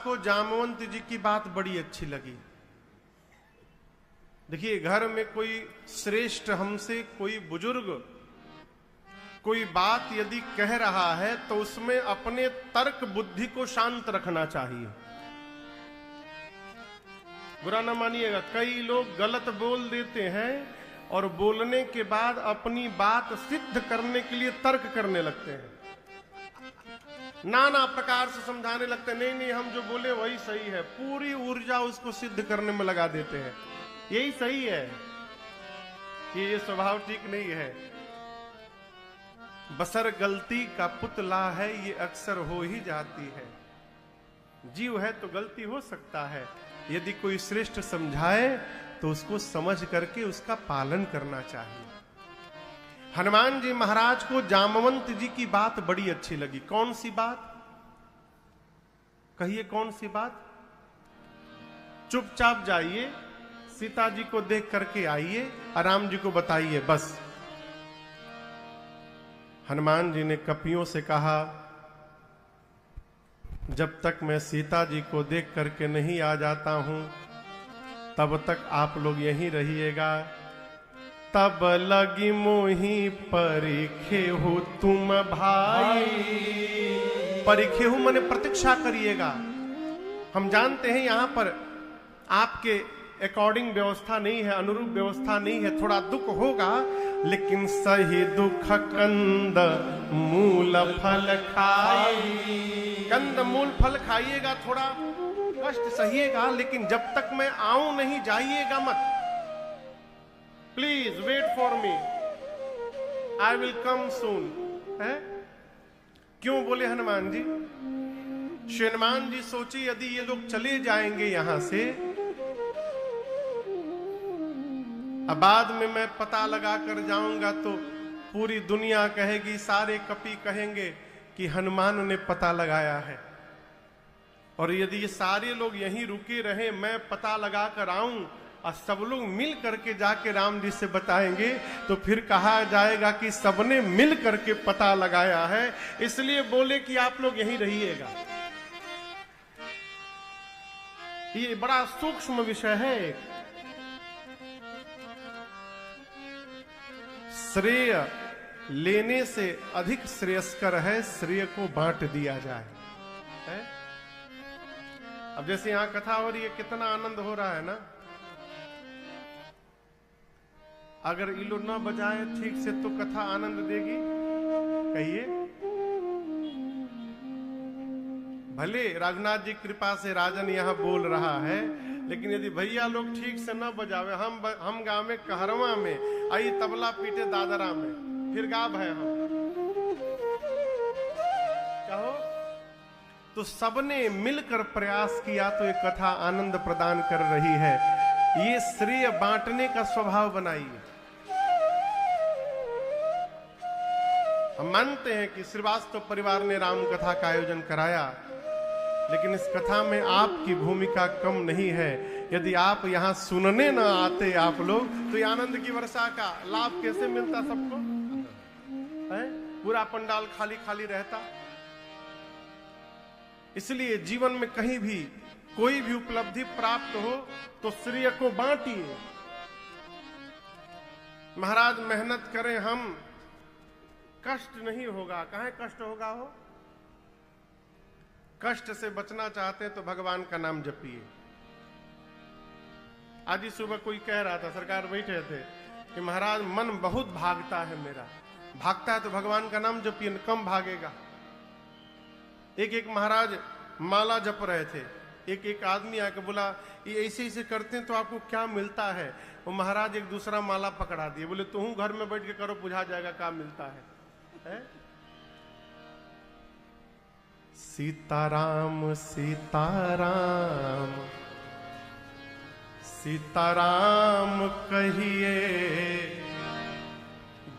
को जामवंत जी की बात बड़ी अच्छी लगी। देखिए, घर में कोई श्रेष्ठ हमसे कोई बुजुर्ग कोई बात यदि कह रहा है तो उसमें अपने तर्क बुद्धि को शांत रखना चाहिए। बुरा ना मानिएगा, कई लोग गलत बोल देते हैं और बोलने के बाद अपनी बात सिद्ध करने के लिए तर्क करने लगते हैं, नाना प्रकार से समझाने लगते हैं, नहीं नहीं हम जो बोले वही सही है, पूरी ऊर्जा उसको सिद्ध करने में लगा देते हैं, यही सही है। ये स्वभाव ठीक नहीं है। बसर गलती का पुतला है, ये अक्सर हो ही जाती है। जीव है तो गलती हो सकता है, यदि कोई श्रेष्ठ समझाए तो उसको समझ करके उसका पालन करना चाहिए। हनुमान जी महाराज को जामवंत जी की बात बड़ी अच्छी लगी। कौन सी बात? कहिए कौन सी बात? चुपचाप जाइए, सीता जी को देख करके आइए, राम जी को बताइए, बस। हनुमान जी ने कपियों से कहा, जब तक मैं सीता जी को देख करके नहीं आ जाता हूं तब तक आप लोग यहीं रहिएगा। तब लगी मोही परिखे हो तुम भाई। परिखे हो माने प्रतीक्षा करिएगा। हम जानते हैं यहां पर आपके अकॉर्डिंग व्यवस्था नहीं है, अनुरूप व्यवस्था नहीं है, थोड़ा दुख होगा, लेकिन सही दुख कंद मूल फल खाई। कंद मूल फल खाइएगा, थोड़ा कष्ट सहिएगा, लेकिन जब तक मैं आऊं नहीं जाइएगा मत। Please wait for me, I will come soon. है क्यों बोले हनुमान जी? श्री हनुमान जी सोचे यदि ये लोग चले जाएंगे यहां से, अब बाद में मैं पता लगा कर जाऊंगा तो पूरी दुनिया कहेगी, सारे कपि कहेंगे कि हनुमान ने पता लगाया है। और यदि ये सारे लोग यहीं रुके रहे, मैं पता लगा कर आऊं और सब लोग मिल करके जाके राम जी से बताएंगे, तो फिर कहा जाएगा कि सबने मिल करके पता लगाया है, इसलिए बोले कि आप लोग यहीं रहिएगा। ये बड़ा सूक्ष्म विषय है। श्रेय लेने से अधिक श्रेयस्कर है श्रेय को बांट दिया जाए। है? अब जैसे यहां कथा हो रही है, कितना आनंद हो रहा है ना। अगर इलो न बजाए ठीक से तो कथा आनंद देगी? कहिए। भले रघुनाथ जी कृपा से राजन यहां बोल रहा है, लेकिन यदि भैया लोग ठीक से न बजावे, हम गाँव में कहरवा में आई तबला पीटे दादरा में, फिर गाँव है हम कहो। तो सबने मिलकर प्रयास किया तो ये कथा आनंद प्रदान कर रही है। ये श्रेय बांटने का स्वभाव बनाइए। हम मानते हैं कि श्रीवास्तव परिवार ने राम कथा का आयोजन कराया, लेकिन इस कथा में आपकी भूमिका कम नहीं है। यदि आप यहां सुनने न आते आप लोग, तो ये आनंद की वर्षा का लाभ कैसे मिलता सबको? है? पूरा पंडाल खाली खाली रहता। इसलिए जीवन में कहीं भी कोई भी उपलब्धि प्राप्त हो तो श्रेय को बांटिए। महाराज मेहनत करें हम, कष्ट नहीं होगा। कहां कष्ट होगा? हो कष्ट से बचना चाहते हैं तो भगवान का नाम जपिए। आज ही सुबह कोई कह रहा था, सरकार बैठे थे कि महाराज मन बहुत भागता है मेरा। भागता है तो भगवान का नाम जपिए, कम भागेगा। एक एक महाराज माला जप रहे थे, एक एक आदमी आके बोला ये ऐसे ऐसे करते हैं तो आपको क्या मिलता है? वो महाराज एक दूसरा माला पकड़ा दिए, बोले तू घर में बैठ के करो, बुझा जाएगा क्या मिलता है? सीताराम सीताराम सीताराम कहिए,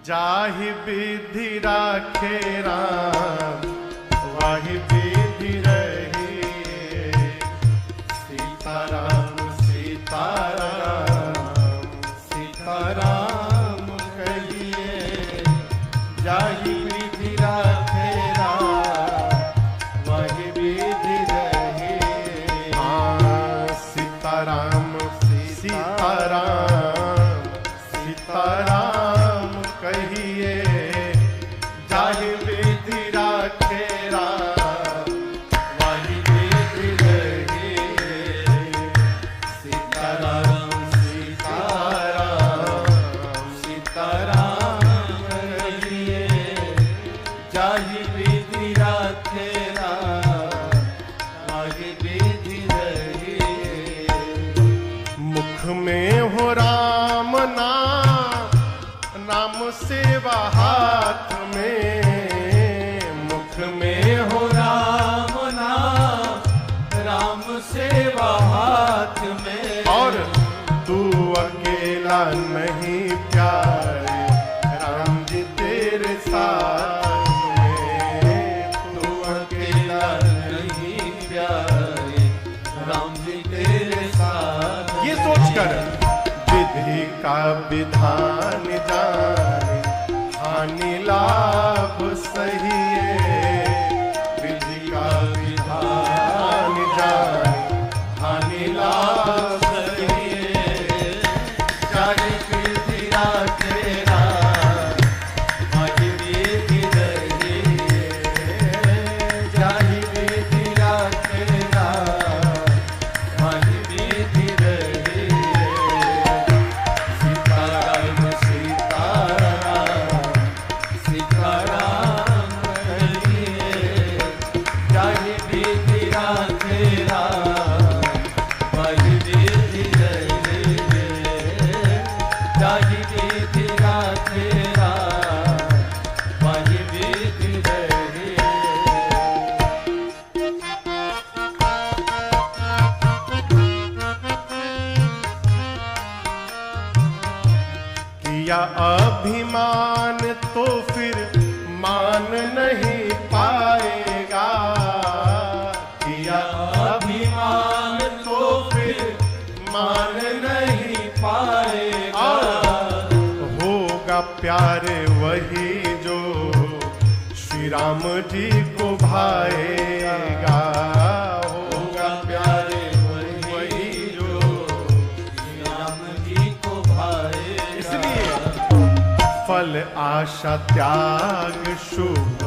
जाहि विधि राखे राम वाहि विधि रहिए। सीताराम सीताराम सीताराम कहिए, जाहि विधि राखे राम वाहि विधि रहिए। सीताराम सीताराम कहिए, जाहि विधि राखे राम, वही विधि रहिए। सीताराम सीताराम सीताराम कहिए, जाहि विधि राखे राम, वही विधि रहिए। मुख में हो राम नाम, नाम सेवा हाथ में, मुख में हो राम नाम, राम सेवा हाथ में। और तू अकेला नहीं प्यारे, राम जी तेरे साथ में। तू अकेला नहीं प्यारे, राम जी तेरे साथ। ये सोचकर विधि का विधान जाने, हानि लाभ सही है। विधि का विधान जाने, हानि लाभ सही है। जाहि विधि राखे राम, वही विधि रहिए। जाहि विधि राखे राम, वही विधि रहिए। सीताराम सीताराम सीताराम कहिए, जाहि विधि राखे राम, वही विधि रहिए। जाहि विधि राखे राम, वही विधि रहिए। किया अभिमान तो फिर मान नहीं पाएगा। किया अभिमान तो फिर मान नहीं पाएगा। होगा प्यारे वही जो श्री राम जी को भाएगा। होगा प्यारे वही जो श्री राम जी को भाएगा। इसलिए फल आशा त्याग शुभ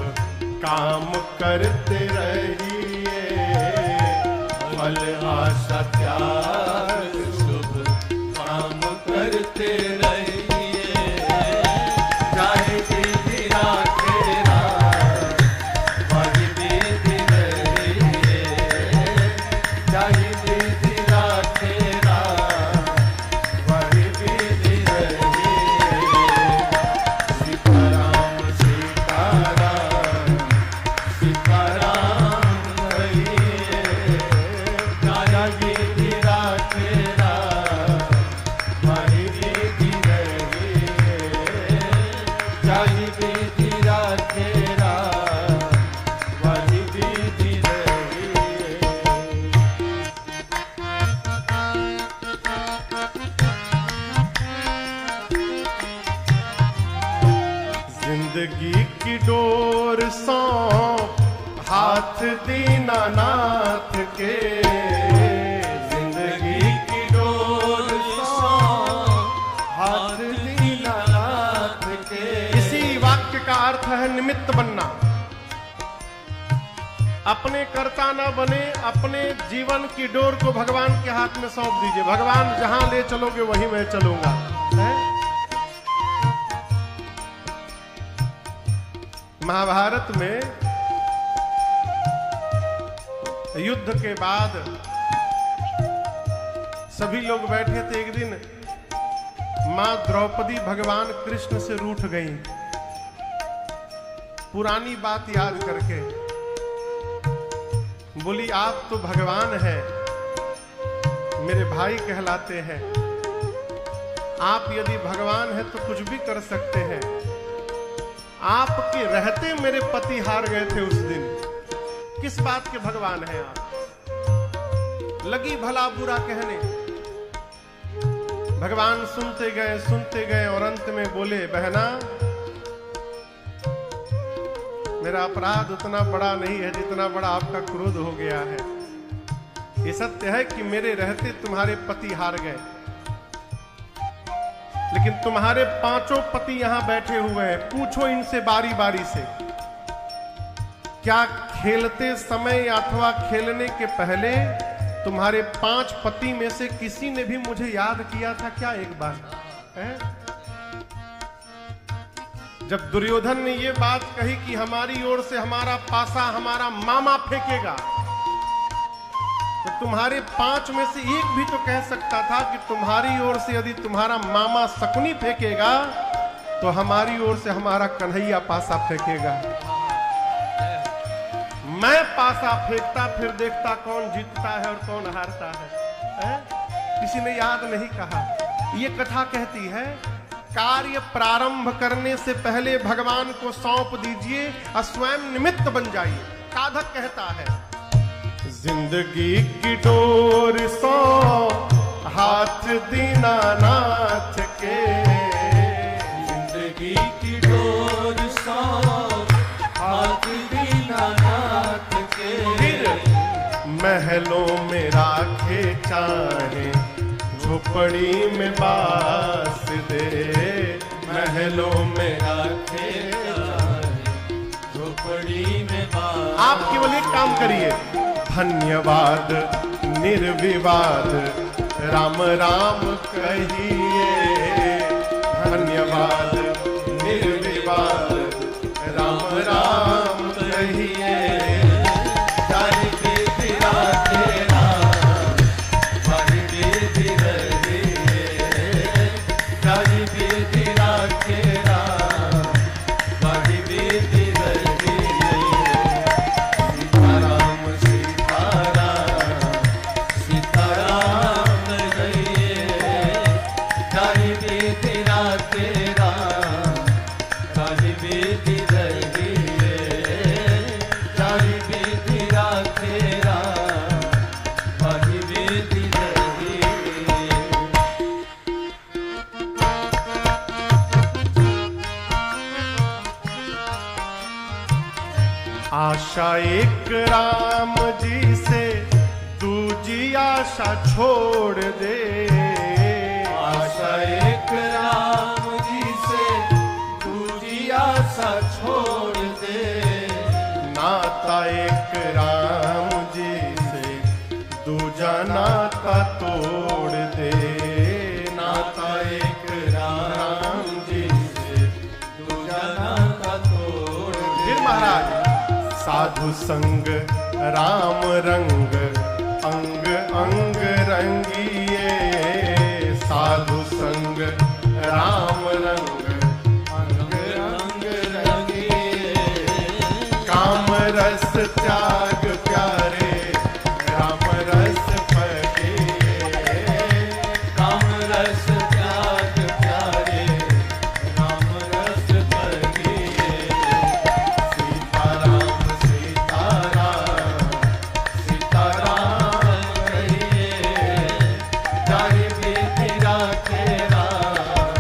काम करते रहिए। फल आशा त्याग शुभ काम करते रहिए। जाहि विधि राखे राम, वही विधि रहिए। जाहि विधि राखे राम, वही विधि रहिए। सीताराम सीताराम सीताराम कहिए, जाहि विधि राखे राम, वही विधि रहिए। जाहि विधि राखे राम, वही विधि रहिए। जिंदगी की डोर सौंप हाथ दीनानाथ के। जिंदगी की डोर सौंप हाथ दीनानाथ के। इसी वाक्य का अर्थ है निमित्त बनना। अपने कर्ता न बने, अपने जीवन की डोर को भगवान के हाथ में सौंप दीजिए। भगवान जहां ले चलोगे वहीं मैं चलूंगा। है? महाभारत में युद्ध के बाद सभी लोग बैठे थे। एक दिन मां द्रौपदी भगवान कृष्ण से रूठ गईं, पुरानी बात याद करके। बोली आप तो भगवान हैं, मेरे भाई कहलाते हैं। आप यदि भगवान हैं तो कुछ भी कर सकते हैं। आपके रहते मेरे पति हार गए थे उस दिन। किस बात के भगवान हैं आप? लगी भला बुरा कहने। भगवान सुनते गए और अंत में बोले बहना, मेरा अपराध उतना बड़ा नहीं है जितना बड़ा आपका क्रोध हो गया है। ये सत्य है कि मेरे रहते तुम्हारे पति हार गए। लेकिन तुम्हारे पांचों पति यहां बैठे हुए हैं, पूछो इनसे बारी बारी से, क्या खेलते समय अथवा खेलने के पहले तुम्हारे 5 पति में से किसी ने भी मुझे याद किया था क्या एक बार है? जब दुर्योधन ने ये बात कही कि हमारी ओर से हमारा पासा हमारा मामा फेंकेगा, तो तुम्हारे 5 में से एक भी तो कह सकता था कि तुम्हारी ओर से यदि तुम्हारा मामा शकुनी फेंकेगा तो हमारी ओर से हमारा कन्हैया पासा फेंकेगा। मैं पासा फेंकता, फिर देखता कौन जीतता है और कौन हारता है? किसी ने याद नहीं कहा। ये कथा कहती है कार्य प्रारंभ करने से पहले भगवान को सौंप दीजिए और स्वयं निमित्त बन जाइए। साधक कहता है जिंदगी की डोर सो हाथ दीनानाथ के, जिंदगी की डोर सो हाथ दीनानाथ के, फिर महलों में राखे चाहे झोपड़ी में बास दे, महलों में राखे झोपड़ी में बास। आप केवल एक काम करिए, धन्यवाद निर्विवाद राम राम कहिए, धन्यवाद निर्विवाद राम राम कहिए। आशा एक राम जी से दूजी आशा छोड़ दे, आशा एक राम जी से दूजी आशा छोड़ दे, नाता एक राम जी से दूजा नाता तोड़ दे, नाता एक राम जी से दूजा नाता तोड़ दे। फिर महाराज साधु संग राम रंग अंग अंग रंगिए, साधु संग राम रंग अंग अंग रंगिए, काम रस त्याग प्यारे राम रस पगिए, काम रस त्याग प्यारे राम रस पगिए, सीताराम सीताराम सीताराम कहिए, जाहि विधि राखे राम,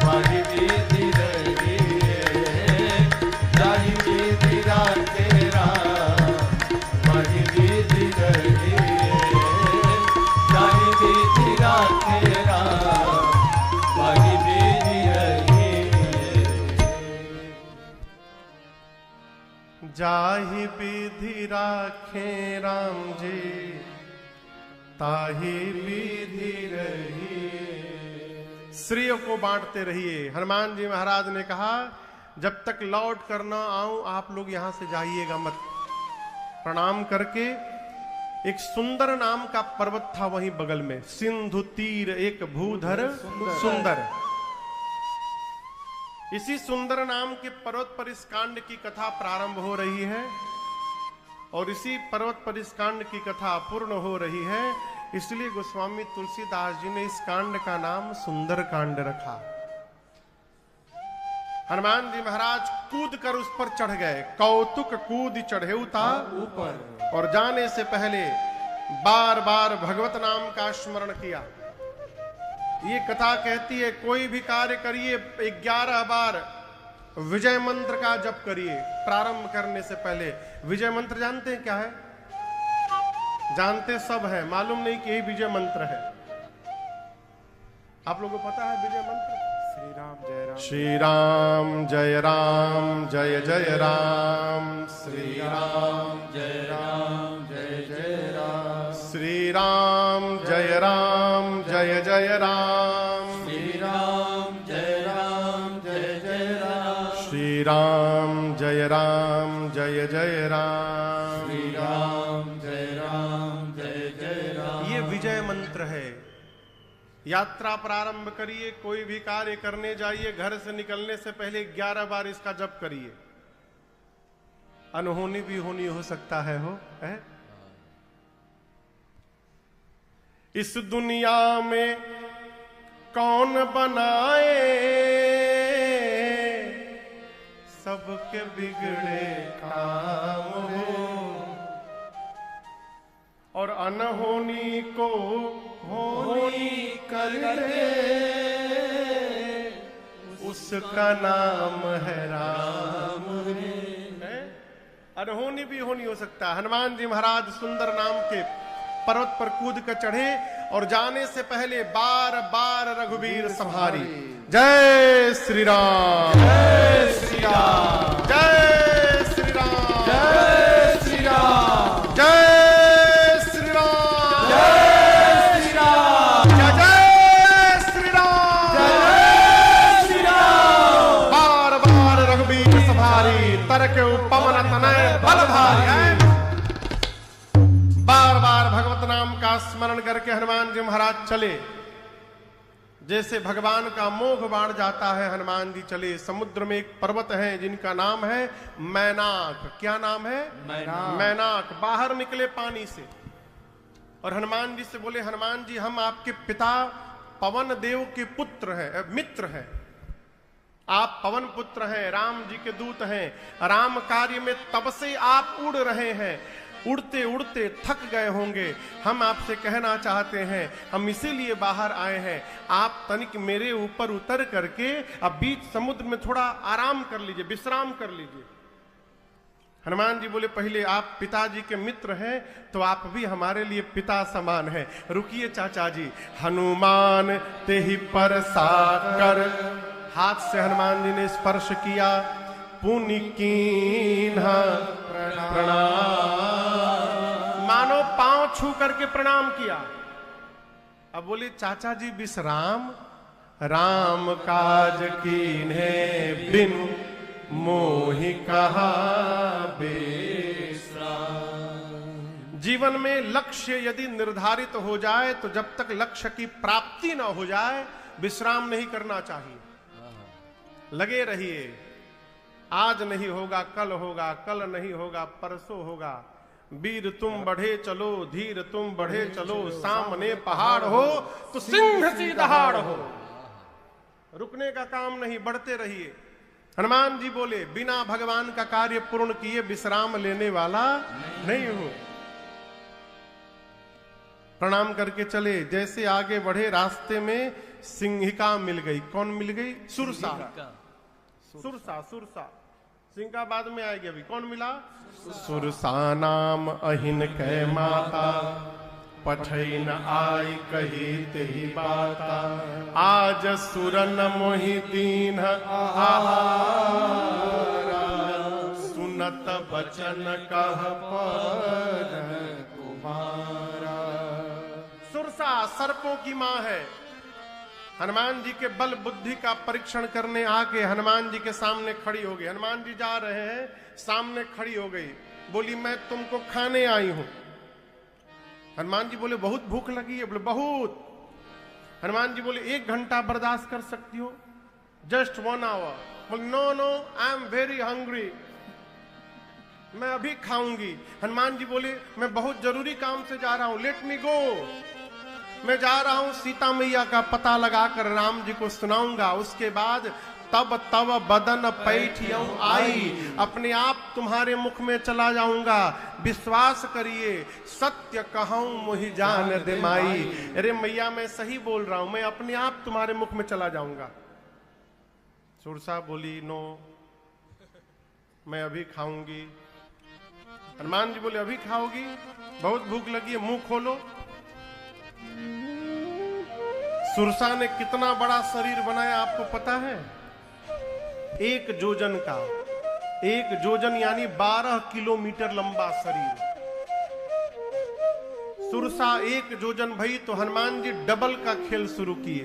वाहि विधि रहिए, जाहि विधि राखे राम, वाहि विधि रहिए, जाहि विधि राखे राम, वाहि विधि रहिए। जाहि विधि राखे राम जी ताहि विधि रहिए। श्रेय को बांटते रहिए। हनुमान जी महाराज ने कहा जब तक लौट कर न आऊं आप लोग यहां से जाइएगा मत। प्रणाम करके एक सुंदर नाम का पर्वत था वहीं बगल में, सिंधु तीर एक भूधर सुंदर। इसी सुंदर नाम के पर्वत पर इस कांड की कथा प्रारंभ हो रही है और इसी पर्वत पर इस कांड की कथा पूर्ण हो रही है। इसलिए गोस्वामी तुलसीदास जी ने इस कांड का नाम सुंदर कांड रखा। हनुमान जी महाराज कूद कर उस पर चढ़ गए। कौतुक कूद चढ़ेउता ऊपर, और जाने से पहले बार बार भगवत नाम का स्मरण किया। ये कथा कहती है कोई भी कार्य करिए 11 बार विजय मंत्र का जप करिए प्रारंभ करने से पहले। विजय मंत्र जानते हैं क्या है? जानते सब है, मालूम नहीं कि यही विजय मंत्र है। आप लोगों को पता है विजय मंत्र? श्री राम जय राम, श्री राम जय राम, जय जय राम, श्री राम जय राम, जय जय राम, श्री राम जय राम, जय जय राम, श्री राम जय राम, जय जय राम, श्री राम जय राम, जय जय राम, श्री राम जय राम, जय जय राम। ये विजय मंत्र है। यात्रा प्रारंभ करिए, कोई भी कार्य करने जाइए, घर से निकलने से पहले 11 बार इसका जप करिए। अनहोनी भी होनी हो सकता है, है? इस दुनिया में कौन बनाए सबके बिगड़े काम हो, और अनहोनी को होनी कर दे, उसका नाम है राम। अनहोनी भी होनी हो सकता है। हनुमान जी महाराज सुंदर नाम के पर्वत पर कूद कर चढ़े और जाने से पहले बार बार रघुवीर संहारी। जय श्री राम, जय श्री राम, जय श्री राम, जय श्री राम, जय के उपमन तनय बल भारी। बार बार भगवत नाम का स्मरण करके हनुमान जी महाराज चले। जैसे भगवान का मोह बाढ़ जाता है, हनुमान जी चले। समुद्र में एक पर्वत है जिनका नाम है मैनाक। क्या नाम है? मैनाक। बाहर निकले पानी से और हनुमान जी से बोले, हनुमान जी हम आपके पिता पवन देव के पुत्र हैं, मित्र हैं। आप पवन पुत्र हैं, राम जी के दूत हैं। राम कार्य में तब से आप उड़ रहे हैं, उड़ते उड़ते थक गए होंगे। हम आपसे कहना चाहते हैं, हम इसीलिए बाहर आए हैं, आप तनिक मेरे ऊपर उतर करके अब बीच समुद्र में थोड़ा आराम कर लीजिए, विश्राम कर लीजिए। हनुमान जी बोले, पहले आप पिताजी के मित्र हैं तो आप भी हमारे लिए पिता समान हैं। रुकिए चाचा जी। हनुमान ते ही पर साकर, हाथ से हनुमान जी ने स्पर्श किया। पुनि कीन्हा प्रणाम, मानो पांव छू करके प्रणाम किया। अब बोले, चाचा जी विश्राम, राम काज कीन्हे बिन मोहि कहा विश्राम। जीवन में लक्ष्य यदि निर्धारित हो जाए तो जब तक लक्ष्य की प्राप्ति न हो जाए विश्राम नहीं करना चाहिए। लगे रहिए। आज नहीं होगा कल होगा, कल नहीं होगा परसों होगा। वीर तुम बढ़े चलो, धीर तुम बढ़े चलो, सामने पहाड़ हो तो सिंह सी दहाड़ हो। रुकने का काम नहीं, बढ़ते रहिए। हनुमान जी बोले, बिना भगवान का कार्य पूर्ण किए विश्राम लेने वाला नहीं हूं। प्रणाम करके चले। जैसे आगे बढ़े रास्ते में सिंहिका मिल गई। कौन मिल गई? सुरसा। सुरसा, सुरसा। सिंह का बाद में आएगी। अभी कौन मिला? सुरसा नाम अहिन कै माता, पठई न आई कही तेही बाता। आज सुरन मोहि दीन आहारा, सुनत बचन कह पवन कुमारा। सुरसा सर्पों की मां है। हनुमान जी के बल बुद्धि का परीक्षण करने आके हनुमान जी के सामने खड़ी हो गई। हनुमान जी जा रहे हैं, सामने खड़ी हो गई। बोली, मैं तुमको खाने आई हूं। हनुमान जी बोले, बहुत भूख लगी है। बोले, बहुत। हनुमान जी बोले, 1 घंटा बर्दाश्त कर सकती हो? Just 1 hour. बोले, no no, I am very hungry, मैं अभी खाऊंगी। हनुमान जी बोले, मैं बहुत जरूरी काम से जा रहा हूं, लेट मी गो। मैं जा रहा हूं, सीता मैया का पता लगाकर राम जी को सुनाऊंगा। उसके बाद तब तब बदन पैठियों आई, अपने आप तुम्हारे मुख में चला जाऊंगा। विश्वास करिए, सत्य कहूं मुहि जान दे माई। अरे मैया, मैं सही बोल रहा हूं, मैं अपने आप तुम्हारे मुख में चला जाऊंगा। सुरसा बोली, नो, मैं अभी खाऊंगी। हनुमान जी बोले, अभी खाओगी? बहुत भूख लगी है, मुंह खोलो। सुरसा ने कितना बड़ा शरीर बनाया आपको पता है? 1 जोजन का, 1 जोजन यानी 12 किलोमीटर लंबा शरीर। सुरसा 1 जोजन भई तो हनुमान जी डबल का खेल शुरू किए।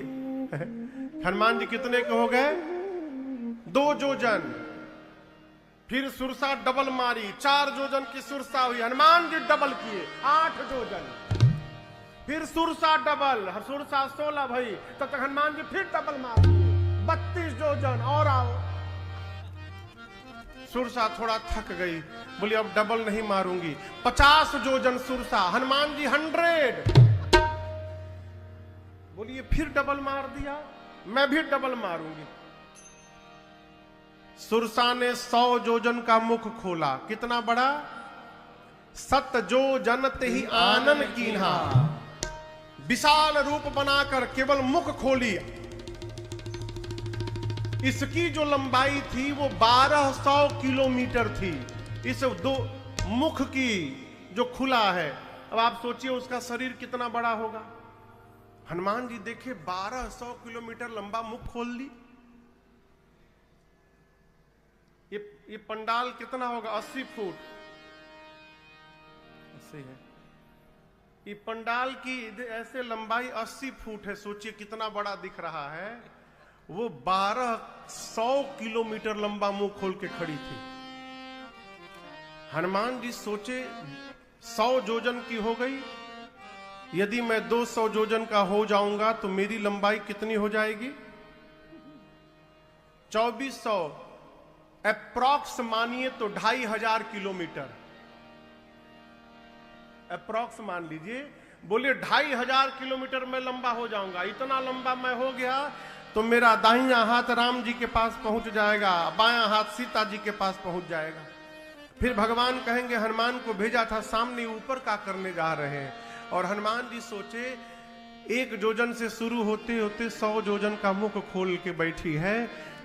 हनुमान जी कितने के हो गए? 2 जोजन। फिर सुरसा डबल मारी, 4 जोजन की सुरसा हुई, हनुमान जी डबल किए 8 जोजन। फिर सुरसा डबल, सुरसा 16 भई, तब तक हनुमान जी फिर डबल मार दिए 32 जोजन। और आओ। सुरसा थोड़ा थक गई, बोली अब डबल नहीं मारूंगी। 50 जोजन सुरसा, हनुमान जी 100। बोलिए फिर डबल मार दिया, मैं भी डबल मारूंगी। सुरसा ने 100 जोजन का मुख खोला। कितना बड़ा? 7 जोजन ही आनन कीन्हा। विशाल रूप बनाकर केवल मुख खोली। इसकी जो लंबाई थी वो 1200 किलोमीटर थी। इस दो मुख की जो खुला है, अब आप सोचिए उसका शरीर कितना बड़ा होगा। हनुमान जी देखे 1200 किलोमीटर लंबा मुख खोल दी। ये पंडाल कितना होगा? 80 फुट। ऐसे है ये पंडाल की ऐसे लंबाई 80 फुट है। सोचिए कितना बड़ा दिख रहा है। वो 1200 किलोमीटर लंबा मुंह खोल के खड़ी थी। हनुमान जी सोचे 100 जोजन की हो गई, यदि मैं 200 जोजन का हो जाऊंगा तो मेरी लंबाई कितनी हो जाएगी? 2400। अप्रॉक्स मानिए तो 2500 किलोमीटर। अप्रॉक्स मान लीजिए, बोलिए 2500 किलोमीटर में लंबा हो जाऊंगा। इतना लंबा मैं हो गया तो मेरा दाहिना हाथ राम जी के पास पहुंच जाएगा, बायां हाथ सीता जी के पास पहुंच जाएगा। फिर भगवान कहेंगे हनुमान को भेजा था, सामने ऊपर का करने जा रहे हैं। और हनुमान जी सोचे 1 जोजन से शुरू होते होते 100 जोजन का मुख खोल के बैठी है।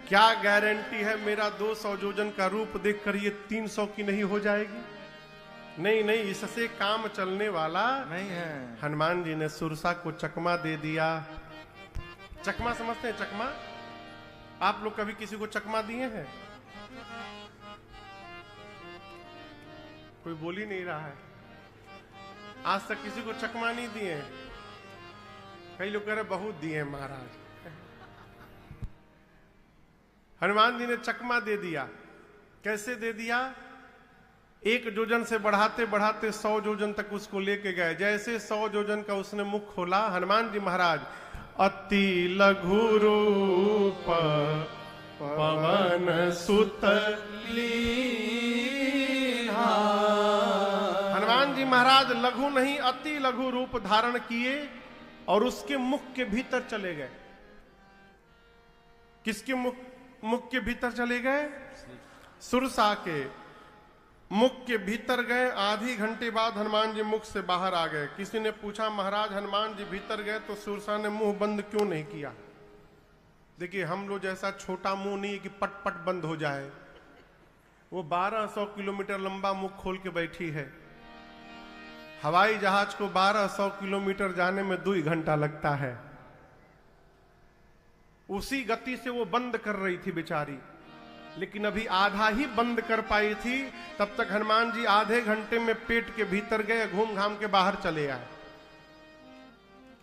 क्या गारंटी है मेरा 200 जोजन का रूप देखकर ये 300 की नहीं हो जाएगी? नहीं नहीं, इससे काम चलने वाला नहीं है। हनुमान जी ने सुरसा को चकमा दे दिया। चकमा समझते हैं? चकमा आप लोग कभी किसी को चकमा दिए हैं? कोई बोल ही नहीं रहा है। आज तक किसी को चकमा नहीं दिए। कई लोग कह रहे बहुत दिए महाराज। हनुमान जी ने चकमा दे दिया। कैसे दे दिया? 1 जोजन से बढ़ाते बढ़ाते 100 जोजन तक उसको लेके गए। जैसे 100 जोजन का उसने मुख खोला, हनुमान जी महाराज अति लघु रूप पवन सुत लीन्हा। हनुमान जी महाराज लघु नहीं अति लघु रूप धारण किए और उसके मुख के भीतर चले गए। किसके मुख के भीतर चले गए? सुरसा के मुख के भीतर गए। आधी घंटे बाद हनुमान जी मुख से बाहर आ गए। किसी ने पूछा महाराज हनुमान जी भीतर गए तो सुरसा ने मुंह बंद क्यों नहीं किया? देखिए हम लोग जैसा छोटा मुंह नहीं कि पट पट बंद हो जाए। वो 1200 किलोमीटर लंबा मुख खोल के बैठी है। हवाई जहाज को 1200 किलोमीटर जाने में 2 घंटा लगता है। उसी गति से वो बंद कर रही थी बेचारी, लेकिन अभी आधा ही बंद कर पाई थी। तब तक हनुमान जी आधे घंटे में पेट के भीतर गए, घूम घाम के बाहर चले आए।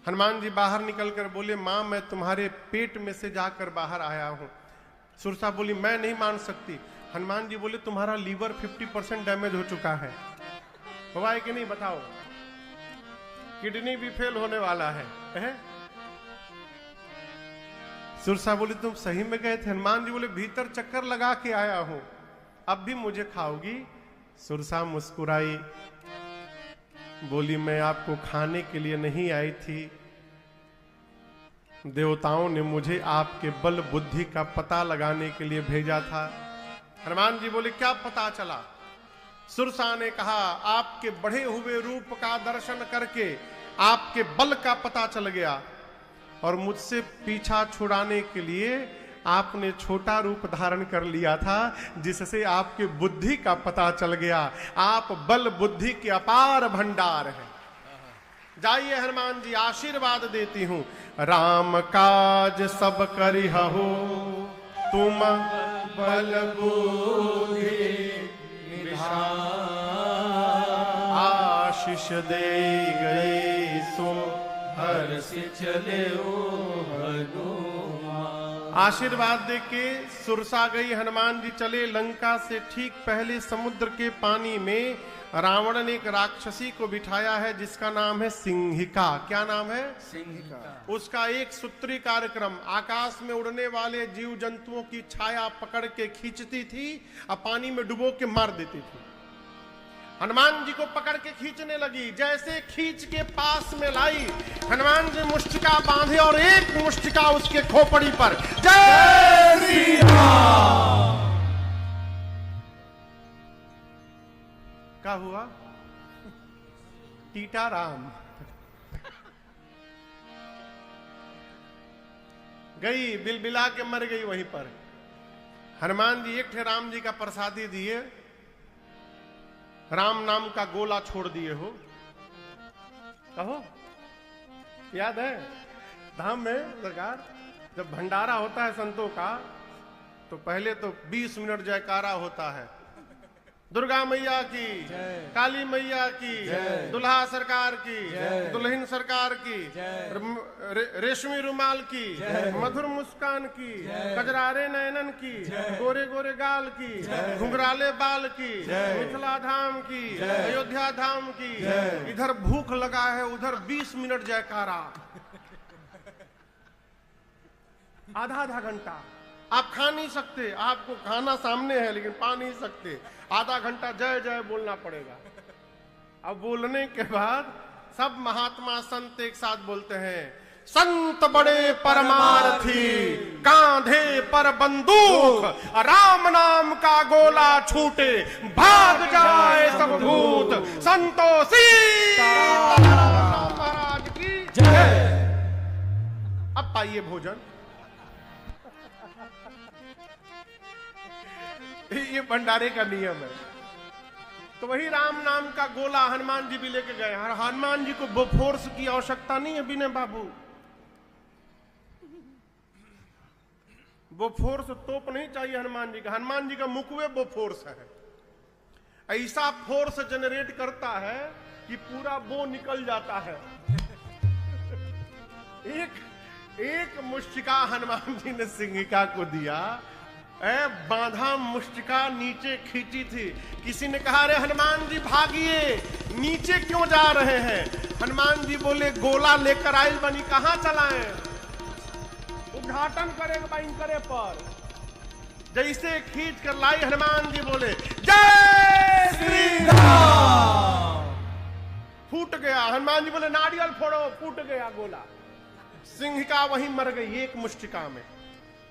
हनुमान जी बाहर निकलकर बोले मां मैं तुम्हारे पेट में से जाकर बाहर आया हूं। सुरसा बोली मैं नहीं मान सकती। हनुमान जी बोले तुम्हारा लीवर 50% डैमेज हो चुका है। हुआ है कि नहीं बताओ? किडनी भी फेल होने वाला है। सुरसा बोली तुम सही में गए थे? हनुमान जी बोले भीतर चक्कर लगा के आया हूं, अब भी मुझे खाओगी? सुरसा मुस्कुराई, बोली मैं आपको खाने के लिए नहीं आई थी, देवताओं ने मुझे आपके बल बुद्धि का पता लगाने के लिए भेजा था। हनुमान जी बोले क्या पता चला? सुरसा ने कहा आपके बढ़े हुए रूप का दर्शन करके आपके बल का पता चल गया और मुझसे पीछा छुड़ाने के लिए आपने छोटा रूप धारण कर लिया था, जिससे आपके बुद्धि का पता चल गया। आप बल बुद्धि के अपार भंडार हैं। जाइए हनुमान जी आशीर्वाद देती हूँ। राम काज सब करिहु तुम बल बुद्धि निधान, आशीष दे गए सो हर्षि चले हनुमान। आशीर्वाद देके सुरसा गई। हनुमान जी चले लंका से ठीक पहले समुद्र के पानी में रावण ने एक राक्षसी को बिठाया है जिसका नाम है सिंहिका। क्या नाम है? सिंहिका। उसका एक सूत्री कार्यक्रम, आकाश में उड़ने वाले जीव जंतुओं की छाया पकड़ के खींचती थी और पानी में डुबो के मार देती थी। हनुमान जी को पकड़ के खींचने लगी, जैसे खींच के पास में लाई, हनुमान जी मुष्टिका बांधे और एक मुष्टिका उसके खोपड़ी पर। जय श्री राम। क्या हुआ? टीटा राम गई, बिलबिला के मर गई वहीं पर। हनुमान जी एक ठे राम जी का प्रसादी दिए, राम नाम का गोला छोड़ दिए हो। कहो याद है धाम में सरकार जब भंडारा होता है संतों का तो पहले तो 20 मिनट जयकारा होता है, दुर्गा मैया की, काली मैया की, दुल्हा सरकार की, दुल्हन सरकार की, रेशमी रुमाल की, मधुर मुस्कान की, कजरारे नयनन की, गोरे गोरे गाल की, घुंघराले बाल की, मिथिला धाम की, अयोध्या धाम की। इधर भूख लगा है, उधर 20 मिनट जयकारा, आधा घंटा। आप खा नहीं सकते, आपको खाना सामने है लेकिन पा नहीं सकते, आधा घंटा जय जय बोलना पड़ेगा। अब बोलने के बाद सब महात्मा संत एक साथ बोलते हैं, संत बड़े परमार्थी, कांधे पर बंदूक, राम नाम का गोला छूटे, भाग जाए सब भूत, संतोषी महाराज की जय। अब पाइए भोजन। ये भंडारे का नियम है। तो वही राम नाम का गोला हनुमान जी भी लेके गए। हनुमान जी को बोफोर्स की आवश्यकता नहीं है विनय बाबू, बोफोर्स तोप नहीं चाहिए हनुमान जी का। हनुमान जी का मुकवे बोफोर्स है, ऐसा फोर्स जनरेट करता है कि पूरा बो निकल जाता है। एक मुष्टिका हनुमान जी ने सिंहिका को दिया, बांधा मुष्टिका नीचे खींची थी। किसी ने कहा अरे हनुमान जी भागिए, नीचे क्यों जा रहे हैं? हनुमान जी बोले गोला लेकर आइल बनी, कहां चलाएं? उद्घाटन करेगा करे पर। जैसे खींच कर लाई हनुमान जी बोले जय श्री राम। फूट गया। हनुमान जी बोले नारियल फोड़ो, फूट गया गोला। सिंहिका वहीं मर गई एक मुष्टिका में।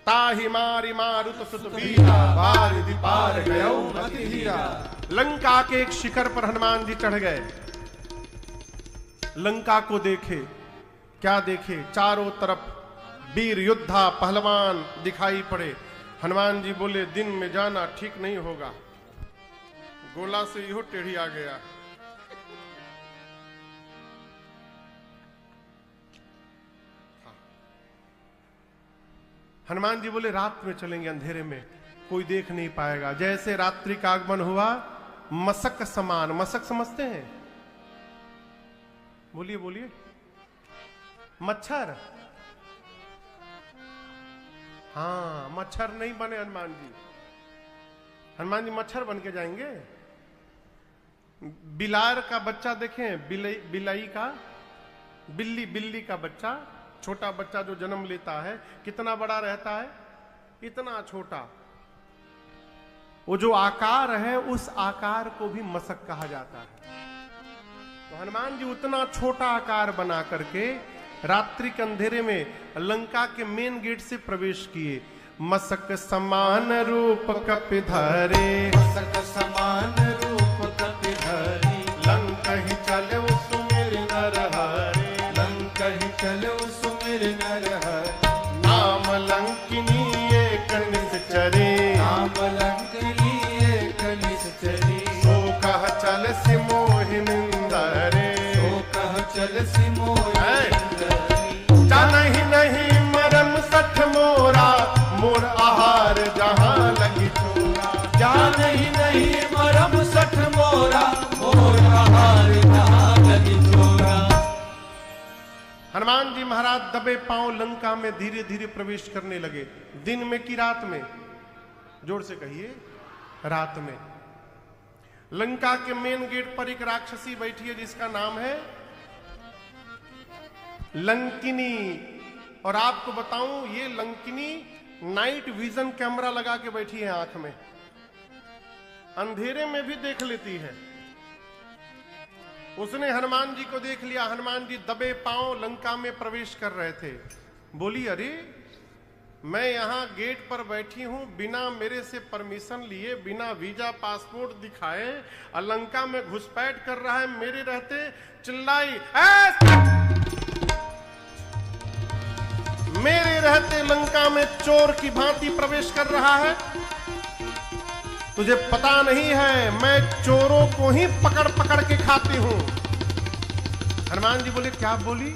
ताहि मारी मारुत सुत बीरा, बारिधि पार गयो अति धीरा। लंका के एक शिखर पर हनुमान जी चढ़ गए, लंका को देखे। क्या देखे? चारों तरफ वीर योद्धा पहलवान दिखाई पड़े। हनुमान जी बोले दिन में जाना ठीक नहीं होगा, गोला से इहो टेढ़ी आ गया। हनुमान जी बोले रात में चलेंगे, अंधेरे में कोई देख नहीं पाएगा। जैसे रात्रि का आगमन हुआ, मशक समान, मशक समझते हैं? बोलिए बोलिए। मच्छर। हाँ, मच्छर नहीं बने हनुमान जी। हनुमान जी मच्छर बन के जाएंगे। बिलार का बच्चा देखें, बिलाई का, बिल्ली का बच्चा, छोटा बच्चा जो जन्म लेता है कितना बड़ा रहता है? इतना छोटा। वो जो आकार है उस आकार को भी मशक कहा जाता है। तो हनुमान जी उतना छोटा आकार बना करके रात्रि के अंधेरे में लंका के मेन गेट से प्रवेश किए। मशक समान रूप कपिधरे, मशक समान रूप कपिधरे, लंका ही चले सुमिर नर हरे, लंका ही चले सुमिर नर हरे। नाम लंकिनी एक निश्चरे, नाम लंकिनी एक निश्चरी। सो कह चल सि मोहि निंदरे, सो कह चल सि महाराज दबे पांव लंका में धीरे धीरे प्रवेश करने लगे। दिन में कि रात में? जोर से कहिए, रात में। लंका के मेन गेट पर एक राक्षसी बैठी है जिसका नाम है लंकिनी। और आपको बताऊं, ये लंकिनी नाइट विजन कैमरा लगा के बैठी है आंख में, अंधेरे में भी देख लेती है। उसने हनुमान जी को देख लिया। हनुमान जी दबे पांव लंका में प्रवेश कर रहे थे। बोली, अरे मैं यहां गेट पर बैठी हूं, बिना मेरे से परमिशन लिए, बिना वीजा पासपोर्ट दिखाए लंका में घुसपैठ कर रहा है। मेरे रहते चिल्लाई, मेरे रहते लंका में चोर की भांति प्रवेश कर रहा है। तुझे पता नहीं है, मैं चोरों को ही पकड़ पकड़ के खाती हूं। हनुमान जी बोले, क्या बोली?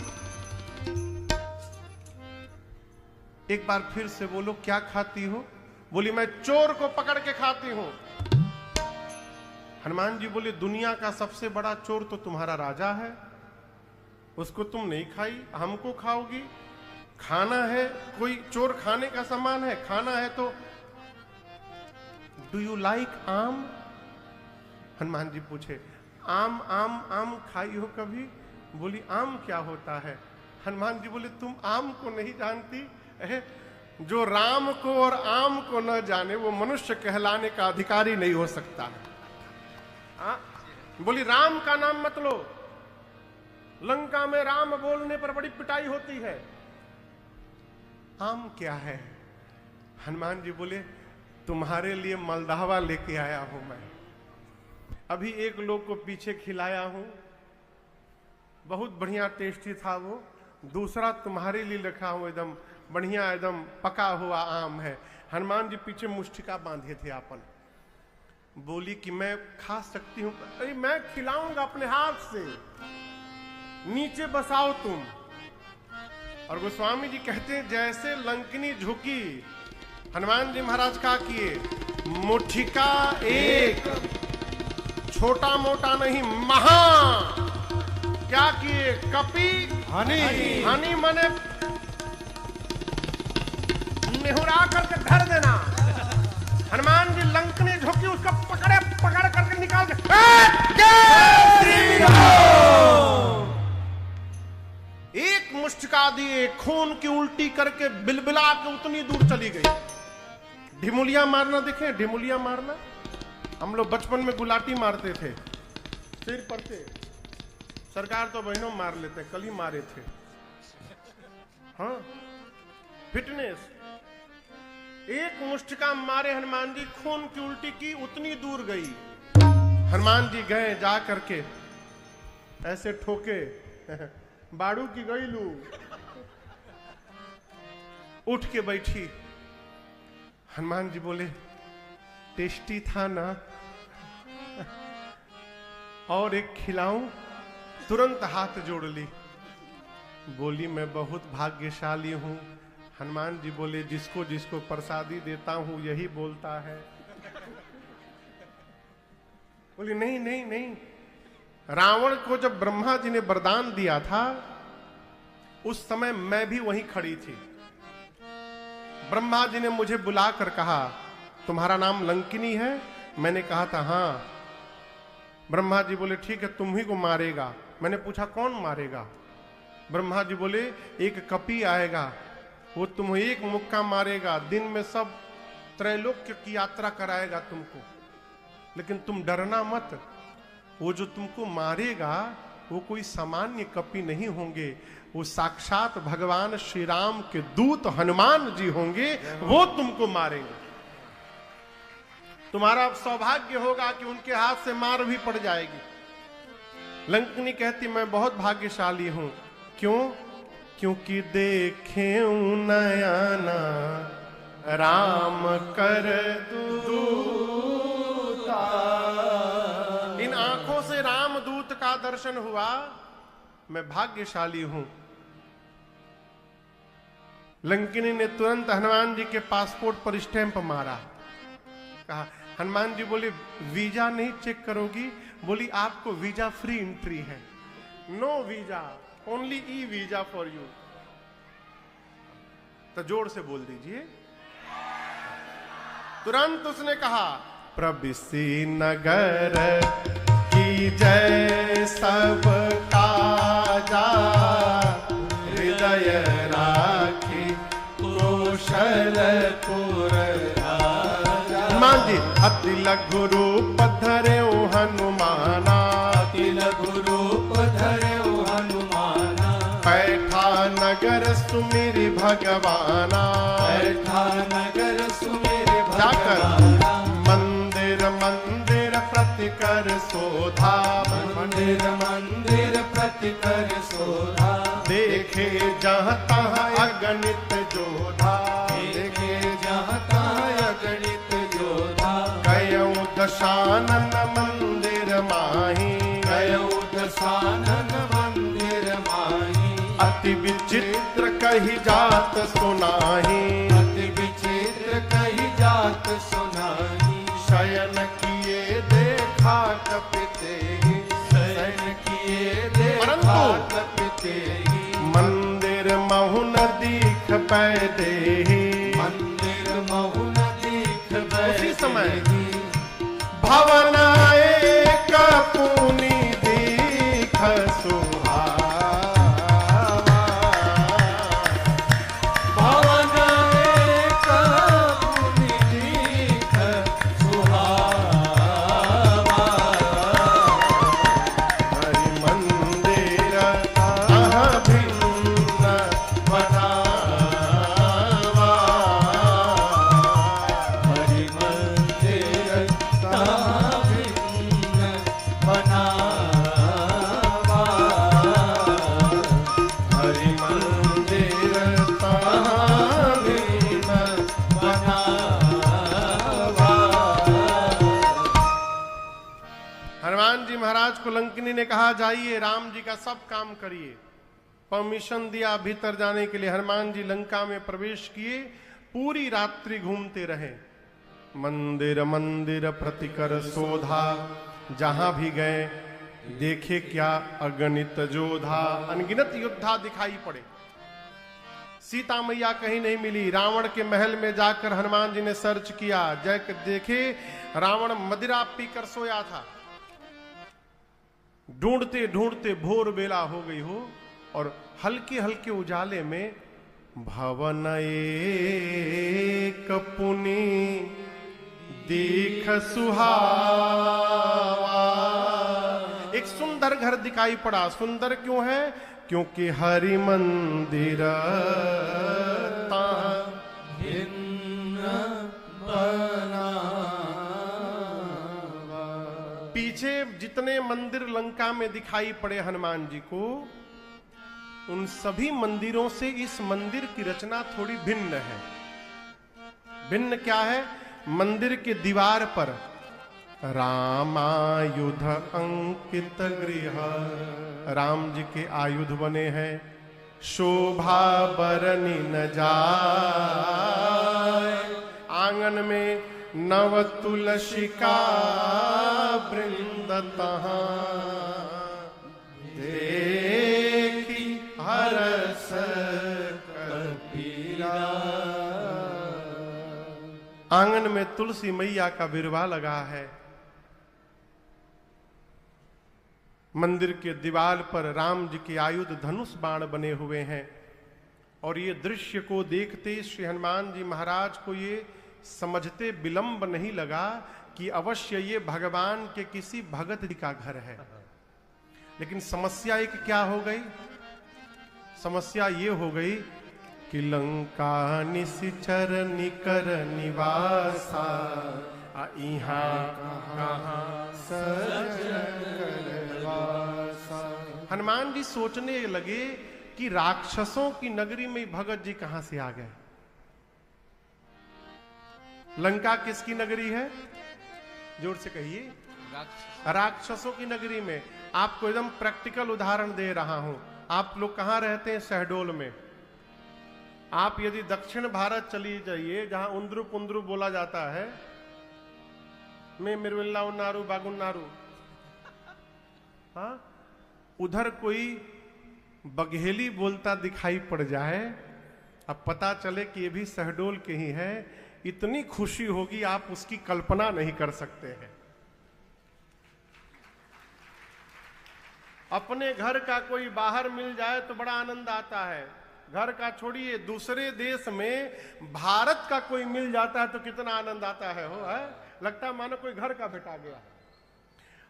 एक बार फिर से बोलो, क्या खाती हो? बोली, मैं चोर को पकड़ के खाती हूं। हनुमान जी बोले, दुनिया का सबसे बड़ा चोर तो तुम्हारा राजा है, उसको तुम नहीं खाई, हमको खाओगी? खाना है, कोई चोर खाने का सामान है? खाना है तो डू यू लाइक आम? हनुमान जी पूछे, आम आम आम खाई हो कभी? बोली, आम क्या होता है? हनुमान जी बोले, तुम आम को नहीं जानती? जो राम को और आम को न जाने वो मनुष्य कहलाने का अधिकारी नहीं हो सकता। बोली, राम का नाम मत लो, लंका में राम बोलने पर बड़ी पिटाई होती है। आम क्या है? हनुमान जी बोले, तुम्हारे लिए मलदावा लेके आया हूं मैं, अभी एक लोग को पीछे खिलाया हूं, बहुत बढ़िया टेस्टी था वो। दूसरा तुम्हारे लिए रखा हूं, एकदम बढ़िया, एकदम पका हुआ आम है। हनुमान जी पीछे मुष्टिका बांधे थे अपन। बोली कि मैं खा सकती हूं? अरे मैं खिलाऊंगा अपने हाथ से, नीचे बसाओ तुम। और गोस्वामी जी कहते हैं, जैसे लंकिनी झुकी, हनुमान जी महाराज क्या किए? मुठिका एक, छोटा मोटा नहीं, महा क्या किए? कपी हनी, हनी मने नेहुरा करके धर देना। हनुमान जी लंकनी झुकी, उसका पकड़ करके निकाल के एक मुष्टिका दिए, खून की उल्टी करके बिलबिला के उतनी दूर चली गई। ढिमुलिया मारना देखे? ढिमुलिया मारना हम लोग बचपन में गुलाटी मारते थे सिर पर से। सरकार तो बहनों मार लेते, कल ही मारे थे। हाँ, फिटनेस। एक मुष्टिका मारे हनुमान जी, खून की उल्टी की, उतनी दूर गई। हनुमान जी गए, जा करके ऐसे ठोके, बाड़ू की गई लू, उठ के बैठी। हनुमान जी बोले, टेस्टी था ना, और एक खिलाऊं? तुरंत हाथ जोड़ ली। बोली, मैं बहुत भाग्यशाली हूं। हनुमान जी बोले, जिसको जिसको प्रसादी देता हूं यही बोलता है। बोली, नहीं नहीं नहीं, रावण को जब ब्रह्मा जी ने वरदान दिया था उस समय मैं भी वहीं खड़ी थी। ब्रह्मा जी ने मुझे बुलाकर कहा, तुम्हारा नाम लंकिनी है? मैंने कहा था हाँ। ब्रह्मा जी बोले, ठीक है, तुम ही को मारेगा। मैंने पूछा, कौन मारेगा? ब्रह्मा जी बोले, एक कपी आएगा, वो तुम्हें एक मुक्का मारेगा, दिन में सब त्रैलोक्य की यात्रा कराएगा तुमको, लेकिन तुम डरना मत। वो जो तुमको मारेगा वो कोई सामान्य कपी नहीं होंगे, वो साक्षात भगवान श्री राम के दूत हनुमान जी होंगे, वो तुमको मारेंगे। तुम्हारा सौभाग्य होगा कि उनके हाथ से मार भी पड़ जाएगी। लंकिनी कहती, मैं बहुत भाग्यशाली हूं। क्यों? क्योंकि देखे नयाना राम कर दूता। इन आंखों से रामदूत का दर्शन हुआ, मैं भाग्यशाली हूं। लंकिनी ने तुरंत हनुमान जी के पासपोर्ट पर स्टैंप मारा। कहा, हनुमान जी बोले, वीजा नहीं चेक करोगी? बोली, आपको वीजा फ्री एंट्री है, no visa, only e visa for you. तो जोर से बोल दीजिए। तुरंत उसने कहा, प्रविसी नगर की जय सब काजा, हृदय राखी कौशलपुर राजा। हनुमान जी अति लघु रूप धर्यो हनुमाना, अति लघु रूप धर्यो हनुमाना, बैठा नगर सुमिरि भगवाना, बैठा नगर सुमिरि जाकर भगवाना। मंदिर मंदिर प्रति कर शोधा, मंदिर मंदिर प्रति कर शोधा, देखे जहाँ तहाँ अगणित जोधा, देखे जहाँ तहाँ अगणित योधा। गयौ दशानन मंदिर माही, गयो दशानन मंदिर माही, अति विचित्र कही जात सुनाही, अति विचित्र कही जात सुनाही। शयन किए देखा कपिते ही, शयन किए देखा परंतु कपिते ही, मंदिर महु न दीख पैदेही। मंदिर महु न दीख उसी समय बैदेही। भवन एक पुनि दीख सुहावा, भवन एक पुनि दीख सुहावा। हरि मंदिर तहाँ भिन्न बनावा, हरि मंदिर तहाँ भिन्न बनावा। हरि मंदिर तहाँ भिन्न बनावा। हनुमान जी महाराज को लंकिनी ने कहा, जाइए राम जी का सब काम करिए। परमिशन दिया भीतर जाने के लिए। हनुमान जी लंका में प्रवेश किए, पूरी रात्रि घूमते रहे। मंदिर मंदिर प्रतिकर शोधा, जहां भी गए देखे क्या अगणित जोधा, अनगिनत योद्धा दिखाई पड़े। सीता मैया कहीं नहीं मिली। रावण के महल में जाकर हनुमान जी ने सर्च किया, देखे रावण मदिरा पीकर सोया था। ढूंढते ढूंढते भोर बेला हो गई हो, और हल्के हल्के उजाले में भवन एक पुनि दीख सुहावा, एक सुंदर घर दिखाई पड़ा। सुंदर क्यों है? क्योंकि हरि मंदिर तहाँ भिन्न बनावा। पीछे जितने मंदिर लंका में दिखाई पड़े हनुमान जी को, उन सभी मंदिरों से इस मंदिर की रचना थोड़ी भिन्न है। भिन्न क्या है? मंदिर के दीवार पर रामायुध अंकित गृह, राम जी के आयुध बने हैं। शोभा बरनी न जाए, आंगन में नव तुलसी का वृंद तहाँ, देखी हरस कपीरा। आंगन में तुलसी मैया का बिरवा लगा है। मंदिर के दीवार पर राम जी के आयुध धनुष बाण बने हुए हैं। और ये दृश्य को देखते श्री हनुमान जी महाराज को ये समझते विलंब नहीं लगा कि अवश्य ये भगवान के किसी भगत जी का घर है। लेकिन समस्या एक क्या हो गई? समस्या ये हो गई कि लंका निशिचर निकर निवासा, इहाँ कहाँ सजन करवासा। हनुमान जी सोचने लगे कि राक्षसों की नगरी में भगत जी कहां से आ गए। लंका किसकी नगरी है? जोर से कहिए। राक्षसों की नगरी में। आपको एकदम प्रैक्टिकल उदाहरण दे रहा हूं। आप लोग कहां रहते हैं? शहडोल में। आप यदि दक्षिण भारत चली जाइए, जहां उंद्रु पुंद्रु बोला जाता है, मैं मिरविल्ला उन्नारू बागुन्नारू, हाँ, उधर कोई बघेली बोलता दिखाई पड़ जाए अब पता चले कि ये भी शहडोल के ही है, इतनी खुशी होगी आप उसकी कल्पना नहीं कर सकते हैं। अपने घर का कोई बाहर मिल जाए तो बड़ा आनंद आता है। घर का छोड़िए, दूसरे देश में भारत का कोई मिल जाता है तो कितना आनंद आता है, हो है लगता है मानो कोई घर का बेटा गया।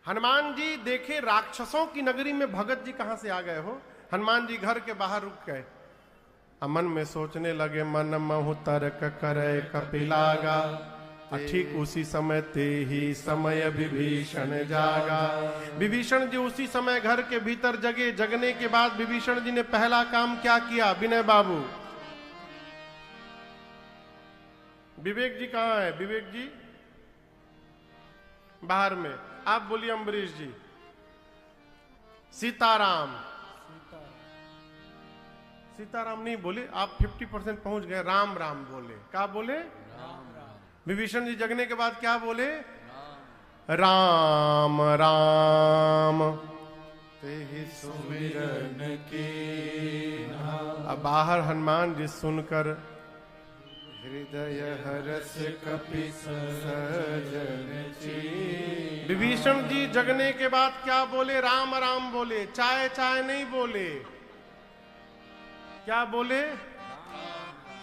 हनुमान जी देखे राक्षसों की नगरी में भगत जी कहां से आ गए हो। हनुमान जी घर के बाहर रुक गए, मन में सोचने लगे, मन महु तर्क करे कपिलागा। ठीक उसी समय ते ही समय विभीषण जागा। विभीषण जी उसी समय घर के भीतर जगे। जगने के बाद विभीषण जी ने पहला काम क्या किया? विनय बाबू, विवेक जी कहां है? विवेक जी बाहर में। आप बोलिए अम्बरीश जी। सीताराम, सीताराम नहीं बोले, आप 50% पहुंच गए। राम राम बोले। क्या बोले? विभीषण जी जगने के बाद क्या बोले? राम राम तेहि सुमिरन की। अब बाहर हनुमान जी सुनकर हृदय हरस कपि सजन ची। विभीषण जी जगने के बाद क्या बोले? राम राम बोले। चाय चाय नहीं बोले, क्या बोले?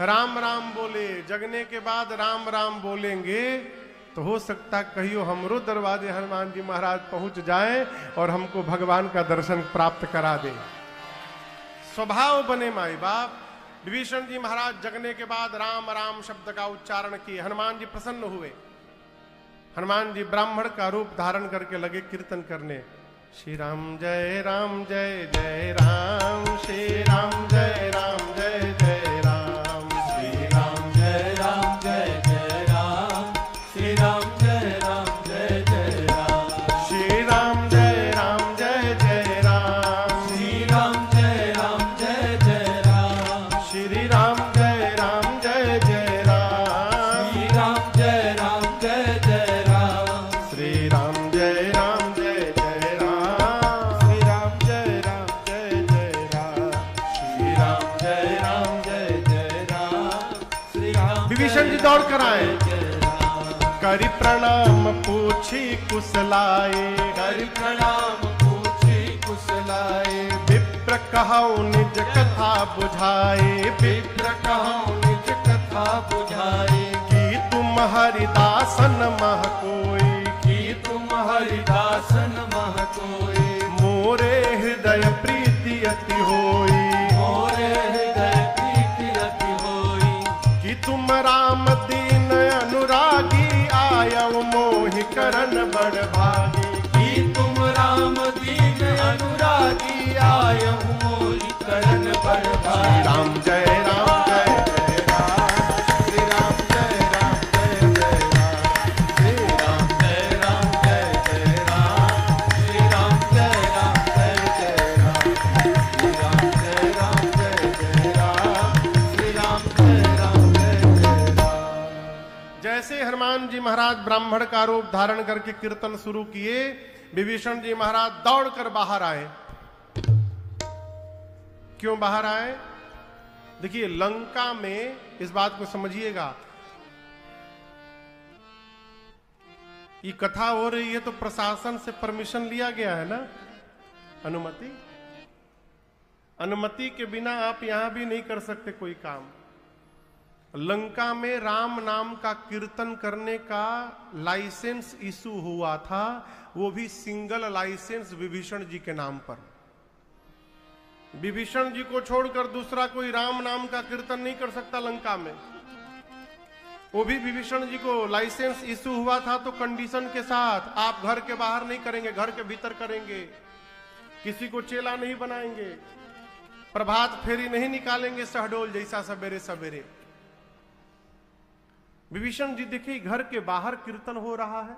राम राम बोले। जगने के बाद राम राम बोलेंगे तो हो सकता कहियो हमरो दरवाजे हनुमान जी महाराज पहुंच जाएं और हमको भगवान का दर्शन प्राप्त करा दे। स्वभाव बने माई बाप। विभीषण जी महाराज जगने के बाद राम राम शब्द का उच्चारण किए। हनुमान जी प्रसन्न हुए। हनुमान जी ब्राह्मण का रूप धारण करके लगे कीर्तन करने। श्री राम जय राम जय जय राम, श्री राम जय राम जय जय राम, श्री राम जय राम जय जय राम, श्री राम जय राम जय जय राम, श्री राम जय राम जय जय राम, श्री राम जय राम जय जय राम, श्री राम जय राम जय जय राम, श्री राम जय राम जय जय राम, श्री राम जय राम जय जय राम, श्री राम जय राम जय जय राम, श्री राम जय राम जय जय राम, श्री राम। विभीषण जी दौड़ कर आए, करि प्रणाम पूछी कुशलाए, करि प्रणाम पूछी कुशलाए, विप्र कहौ निज कथा बुझाए, विप्र कहौ निज कथा बुझाए, कि तुम हरिदासन मह कोई, कि तुम हरिदासन मह कोई, मोरे हृदय प्रीति अति होई, मोरे हृदय प्रीति अति होई, कि तुम राम दीन अनुरागी, आयव मोहि करन बड़ भागी, कि तुम राम दीन अनुरागी, आयव मोहि करन बड़ भागी। राम जय राम जय जय राम, श्री राम जय राम जय जय राम, श्री राम जय राम जय जय राम, श्री राम जय राम जय जय राम, श्री राम जय राम जय जय राम, श्री राम जय राम जय जय राम। जैसे हनुमान जी महाराज ब्राह्मण का रूप धारण करके कीर्तन शुरू किए, विभीषण जी महाराज दौड़कर बाहर आए। क्यों बाहर आए? देखिए लंका में इस बात को समझिएगा, ये कथा हो रही है तो प्रशासन से परमिशन लिया गया है ना, अनुमति। अनुमति के बिना आप यहां भी नहीं कर सकते कोई काम। लंका में राम नाम का कीर्तन करने का लाइसेंस इशू हुआ था, वो भी सिंगल लाइसेंस विभीषण जी के नाम पर। विभीषण जी को छोड़कर दूसरा कोई राम नाम का कीर्तन नहीं कर सकता लंका में। वो भी विभीषण जी को लाइसेंस इशू हुआ था तो कंडीशन के साथ, आप घर के बाहर नहीं करेंगे, घर के भीतर करेंगे, किसी को चेला नहीं बनाएंगे, प्रभात फेरी नहीं निकालेंगे शहडोल जैसा सवेरे सवेरे। विभीषण जी देखिए घर के बाहर कीर्तन हो रहा है,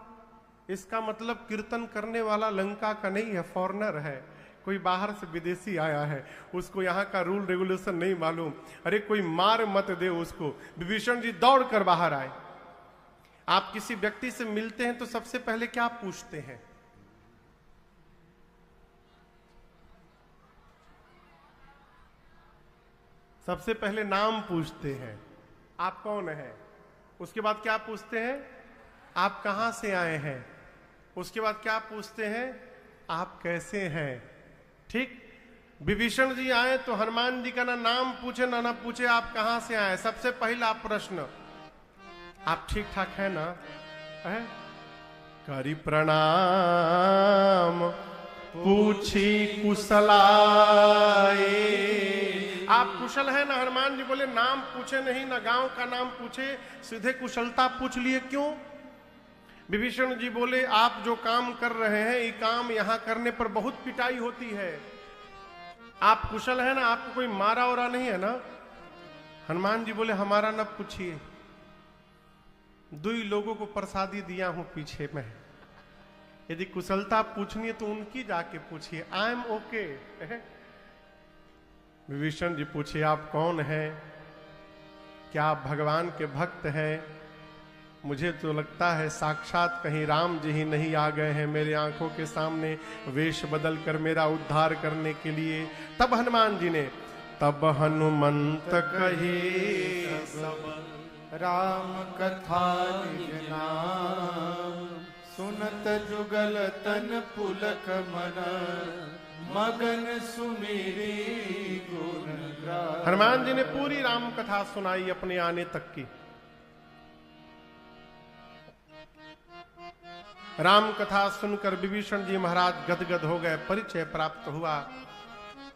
इसका मतलब कीर्तन करने वाला लंका का नहीं है, फॉरेनर है, कोई बाहर से विदेशी आया है, उसको यहाँ का रूल रेगुलेशन नहीं मालूम। अरे कोई मार मत दे उसको। विभीषण जी दौड़कर बाहर आए। आप किसी व्यक्ति से मिलते हैं तो सबसे पहले क्या पूछते हैं? सबसे पहले नाम पूछते हैं, आप कौन हैं। उसके बाद क्या पूछते हैं, आप कहां से आए हैं। उसके बाद क्या पूछते हैं, आप कैसे हैं। ठीक, विभीषण जी आए तो हनुमान जी का ना नाम पूछे ना पूछे आप कहां से आए। सबसे पहला प्रश्न, आप ठीक ठाक है ना। है? करी प्रणाम पूछी कुशलाए। आप कुशल है ना। हनुमान जी बोले नाम पूछे नहीं, ना गांव का नाम पूछे, सीधे कुशलता पूछ लिए, क्यों। विभीषण जी बोले आप जो काम कर रहे हैं ये काम यहां करने पर बहुत पिटाई होती है, आप कुशल है ना, आपको कोई मारा और नहीं है ना। हनुमान जी बोले हमारा न पूछिए, 2 लोगों को प्रसादी दिया हूं पीछे में, यदि कुशलता पूछनी है तो उनकी जाके पूछिए, I am okay. Vibhishan ji पूछे आप कौन हैं, क्या आप भगवान के भक्त हैं। मुझे तो लगता है साक्षात कहीं राम जी ही नहीं आ गए हैं मेरे आंखों के सामने वेश बदल कर मेरा उद्धार करने के लिए। तब हनुमान जी ने, तब हनुमंत कहे सब राम कथा निज नाम, सुनत जुगल तन पुलक मन, मगन सुमेरी गुण ग्राम। हनुमान जी ने पूरी राम कथा सुनाई अपने आने तक की। राम कथा सुनकर विभीषण जी महाराज गदगद हो गए, परिचय प्राप्त हुआ।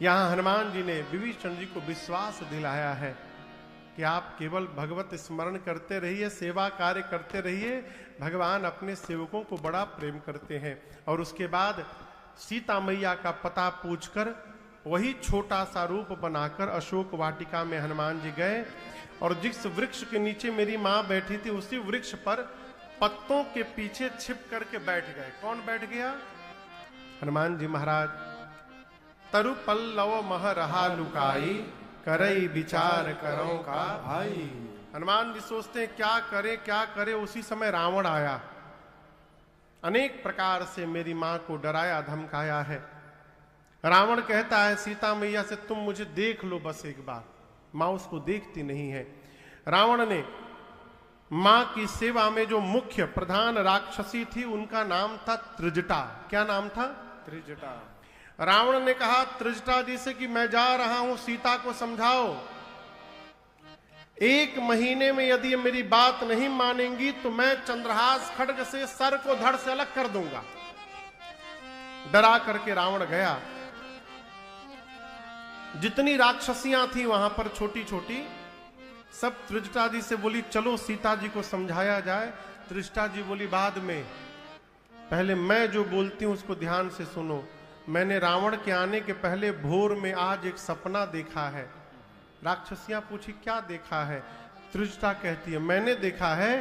यहां हनुमान जी ने विभीषण जी को विश्वास दिलाया है कि आप केवल भगवत स्मरण करते रहिए, सेवा कार्य करते रहिए, भगवान अपने सेवकों को बड़ा प्रेम करते हैं। और उसके बाद सीता मैया का पता पूछकर वही छोटा सा रूप बनाकर अशोक वाटिका में हनुमान जी गए और जिस वृक्ष के नीचे मेरी मां बैठी थी उसी वृक्ष पर पत्तों के पीछे छिप करके बैठ गए। कौन बैठ गया? हनुमान जी महाराज। तरु पल्लव मह रहा लुकाई, करई विचार करो का भाई। हनुमान जी सोचते हैं क्या करे। उसी समय रावण आया, अनेक प्रकार से मेरी मां को डराया धमकाया है। रावण कहता है सीता मैया से तुम मुझे देख लो बस एक बार। मां उसको देखती नहीं है। रावण ने मां की सेवा में जो मुख्य प्रधान राक्षसी थी उनका नाम था त्रिजटा। क्या नाम था? त्रिजटा। रावण ने कहा त्रिजटा जी से कि मैं जा रहा हूं, सीता को समझाओ, 1 महीने में यदि मेरी बात नहीं मानेंगी तो मैं चंद्रहास खड्ग से सर को धड़ से अलग कर दूंगा। डरा करके रावण गया। जितनी राक्षसियां थी वहां पर छोटी छोटी, सब त्रिजटा जी से बोली चलो सीता जी को समझाया जाए। त्रिजटा जी बोली बाद में, पहले मैं जो बोलती हूं उसको ध्यान से सुनो। मैंने रावण के आने के पहले भोर में आज एक सपना देखा है। राक्षसियां पूछी क्या देखा है? त्रिजटा कहती है मैंने देखा है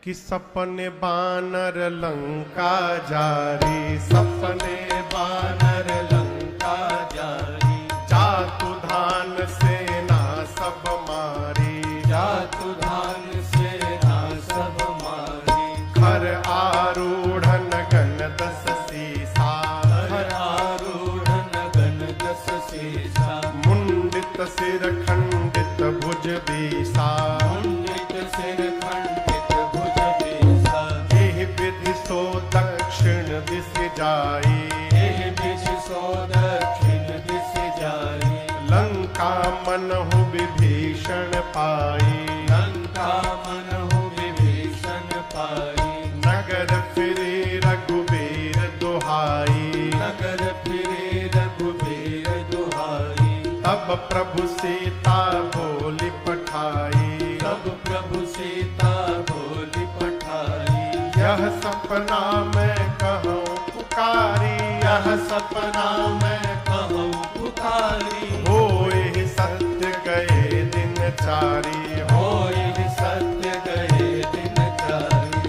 कि सपने बानर लंका जारी, सपने बानर लंका जारी, जातु धान सेना सब मारी, जातु धान सेना सब मारी, खर आरूढ़ नगन 10 सीसा, हर आरूढ़ नगन 10 सीसा, मुंडित सिर खंडित भुज बीसा, मुंडित सिर खंडित भुज बीसा, एहि विधि सो दक्षिण दिश जाई, एहि विधि सो दक्षिण दिश जाई, लंका मनहु विभीषण पाई, लंका मनहु विभीषण पाई, नगर फिरे रघुबीर दुहाई, नगर फिरे रघुबीर दुहाई, तब प्रभु सीता बोली पठाई, तब प्रभु सीता बोली पठाई, यह सपना मैं कहूँ पुकारी, यह सपना मैं कहूँ पुकारी, होए सत्य गए दिन चारी, होए सत्य गए दिन चारी।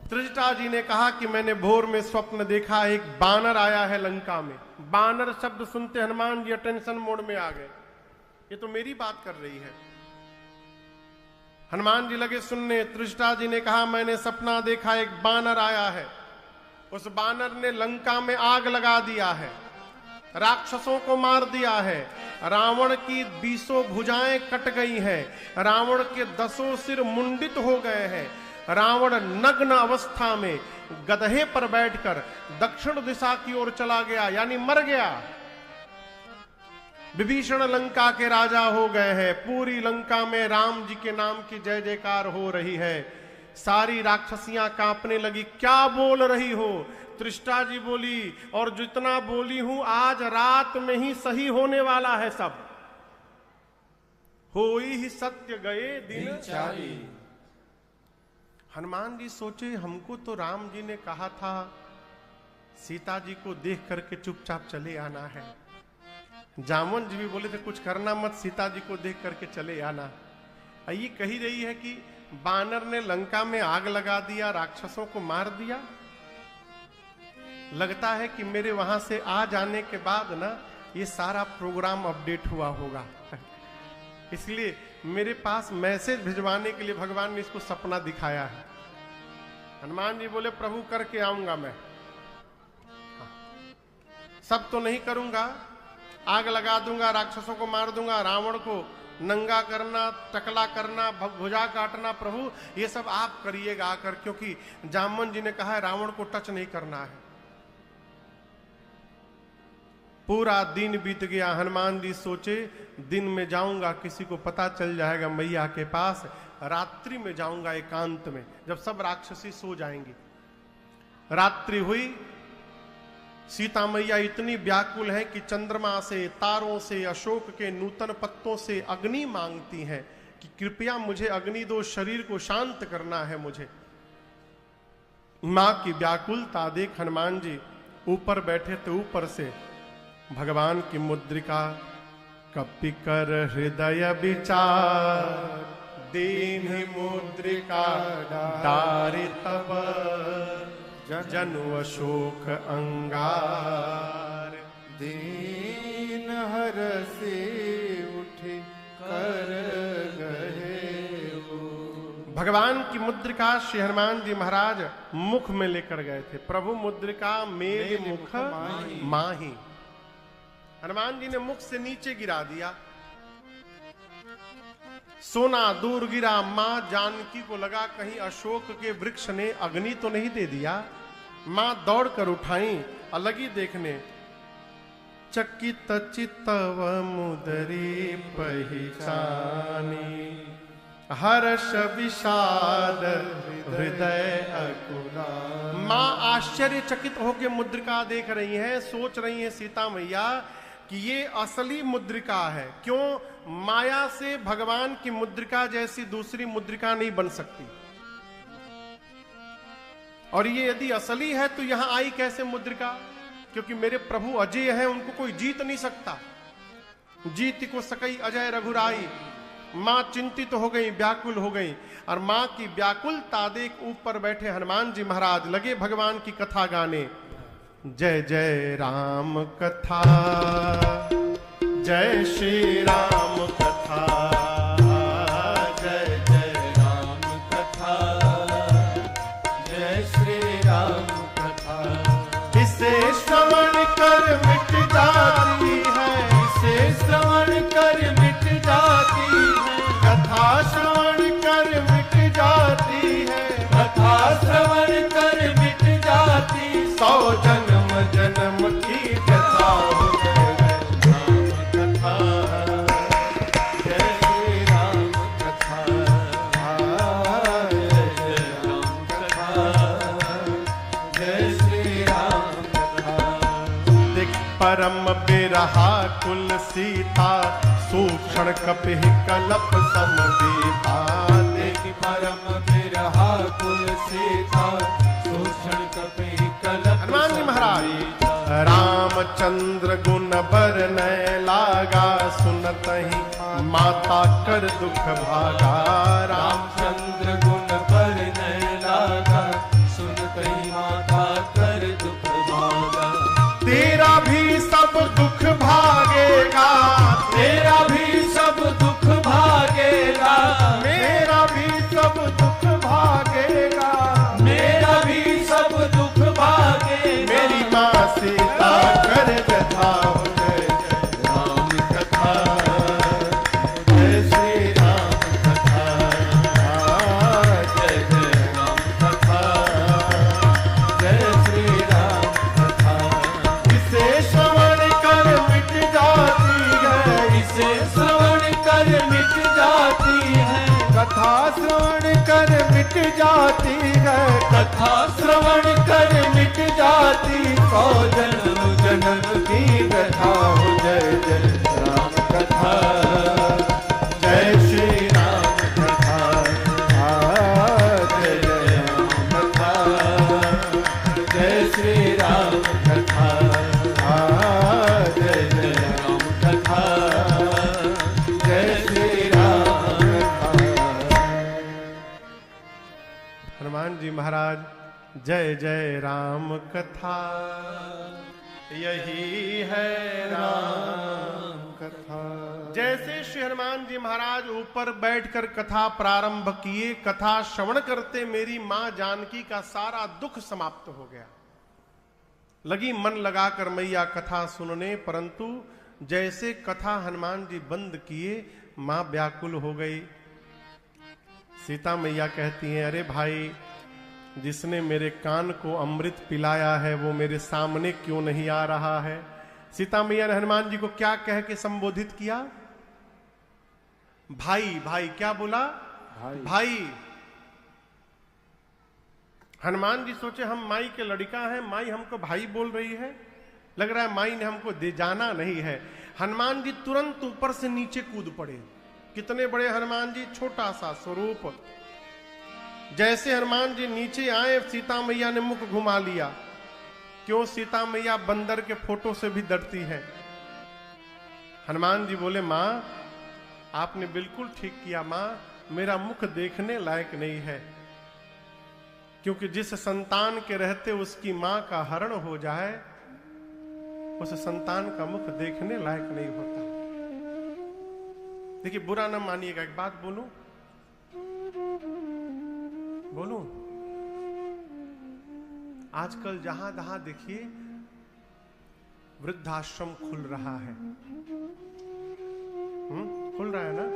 त्रिजटा जी ने कहा कि मैंने भोर में स्वप्न देखा, एक बानर आया है लंका में। बानर शब्द सुनते हनुमान जी अटेंशन मोड में आ गए, ये तो मेरी बात कर रही है। हनुमान जी लगे सुनने। त्रिजटा जी ने कहा मैंने सपना देखा, एक बानर आया है, उस बानर ने लंका में आग लगा दिया है, राक्षसों को मार दिया है, रावण की 20 भुजाएं कट गई हैं, रावण के 10 सिर मुंडित हो गए हैं, रावण नग्न अवस्था में गधे पर बैठकर दक्षिण दिशा की ओर चला गया, यानी मर गया। विभीषण लंका के राजा हो गए हैं, पूरी लंका में राम जी के नाम की जय जयकार हो रही है। सारी राक्षसियां कांपने लगी, क्या बोल रही हो? त्रिष्टा जी बोली, और जितना बोली हूं आज रात में ही सही होने वाला है सब। होई ही सत्य गए दिन चारी। हनुमान जी सोचे, हमको तो राम जी ने कहा था सीता जी को देख करके चुपचाप चले आना है। जामुन जी भी बोले थे कुछ करना मत, सीता जी को देख करके चले आना। ये कही रही है कि बानर ने लंका में आग लगा दिया, राक्षसों को मार दिया। लगता है कि मेरे वहां से आ जाने के बाद ना ये सारा प्रोग्राम अपडेट हुआ होगा, इसलिए मेरे पास मैसेज भिजवाने के लिए भगवान ने इसको सपना दिखाया है। हनुमान जी बोले प्रभु करके आऊंगा मैं, सब तो नहीं करूंगा, आग लगा दूंगा, राक्षसों को मार दूंगा, रावण को नंगा करना, टकला करना, भुजा काटना, प्रभु ये सब आप करिएगा आकर, क्योंकि जामवन जी ने कहा है रावण को टच नहीं करना है। पूरा दिन बीत गया। हनुमान जी सोचे दिन में जाऊंगा किसी को पता चल जाएगा मैया के पास, रात्रि में जाऊंगा एकांत में जब सब राक्षसी सो जाएंगे। रात्रि हुई, सीता मैया इतनी व्याकुल है कि चंद्रमा से, तारों से, अशोक के नूतन पत्तों से अग्नि मांगती हैं कि कृपया मुझे अग्नि दो, शरीर को शांत करना है मुझे। मां की व्याकुलता देख हनुमान जी ऊपर बैठे थे, ऊपर से भगवान की मुद्रिका, कपिकर हृदय विचार दीन मुद्रिका डारि तब जनु अशोक अंगार दीन हर से उठे कर गए। भगवान की मुद्रिका श्री हनुमान जी महाराज मुख में लेकर गए थे। प्रभु मुद्रिका मेरे मुख माही। हनुमान जी ने मुख से नीचे गिरा दिया, सोना दूर गिरा। मां जानकी को लगा कहीं अशोक के वृक्ष ने अग्नि तो नहीं दे दिया। मां दौड़कर उठाई और लगी देखने, चकित चित्तव मुदरी पहिचानी हर्ष विषाद हृदय अकुला। मां आश्चर्यचकित होकर मुद्रिका देख रही हैं, सोच रही हैं सीता मैया कि ये असली मुद्रिका है। क्यों? माया से भगवान की मुद्रिका जैसी दूसरी मुद्रिका नहीं बन सकती, और ये यदि असली है तो यहां आई कैसे मुद्रिका? क्योंकि मेरे प्रभु अजय हैं, उनको कोई जीत नहीं सकता। जीत को सकई अजय रघुराई। मां चिंतित हो गई, व्याकुल हो गई, और मां की व्याकुलता देख ऊपर बैठे हनुमान जी महाराज लगे भगवान की कथा गाने। जय जय राम कथा, जय श्री राम कथा, जय जय राम कथा, जय श्री राम कथा। इसे श्रवण कर मिट जाती है, इसे श्रवण कर मिट जाती है, कथा श्रवण कर मिट जाती है, कथा श्रवण कर मिट जाती। 100 जन्म जन्म की कथा हो परम बिरहा कुल सीता, सूक्षण कपिह कलप समदीपा। देख परम बिरहा कुल सीता, सूक्षण कपिह कलप। हनुमान जी महाराज रामचंद्र गुण बरनय लागा, सुनतहि माता कर दुख भागा। रामचंद्र गुण बरनय लागा, सुनतहि माता कर दुख भागा। तेरा भी सब दुख भागेगा, तेरा भी सब दुख भागेगा, मेरा भी सब दुख भागेगा, मेरा भी सब दुख भागेगा। मेरी माँ सीता कर व्यथा हो कथा श्रवण कर मिट जाती है, कथा श्रवण कर मिट जाती, 100 जन्म जन्म की व्यथा हो। जय जय राम कथा, जय श्री राम कथा, जय जय राम कथा, जय श्री राम कथा, जय जय राम कथा, जय श्री राम कथा। हनुमान जी महाराज जय जय राम कथा, यही है राम कथा। जैसे श्री हनुमान जी महाराज ऊपर बैठकर कथा प्रारंभ किए, कथा श्रवण करते मेरी मां जानकी का सारा दुख समाप्त हो गया। लगी मन लगाकर मैया कथा सुनने, परंतु जैसे कथा हनुमान जी बंद किए मां व्याकुल हो गई। सीता मैया कहती हैं, अरे भाई, जिसने मेरे कान को अमृत पिलाया है वो मेरे सामने क्यों नहीं आ रहा है। सीता मैया ने हनुमान जी को क्या कह के संबोधित किया? भाई। भाई क्या बोला? भाई। हनुमान जी सोचे हम माई के लड़का हैं, माई हमको भाई बोल रही है, लग रहा है माई ने हमको दे जाना नहीं है। हनुमान जी तुरंत ऊपर से नीचे कूद पड़े। कितने बड़े हनुमान जी, छोटा सा स्वरूप। जैसे हनुमान जी नीचे आए, सीता मैया ने मुख घुमा लिया। क्यों? सीता मैया बंदर के फोटो से भी डरती है। हनुमान जी बोले, मां आपने बिल्कुल ठीक किया मां, मेरा मुख देखने लायक नहीं है, क्योंकि जिस संतान के रहते उसकी मां का हरण हो जाए, उस संतान का मुख देखने लायक नहीं होता। देखिए, बुरा ना मानिएगा, एक बात बोलूं, आजकल जहां तहां देखिए वृद्धाश्रम खुल रहा है। खुल रहा है ना,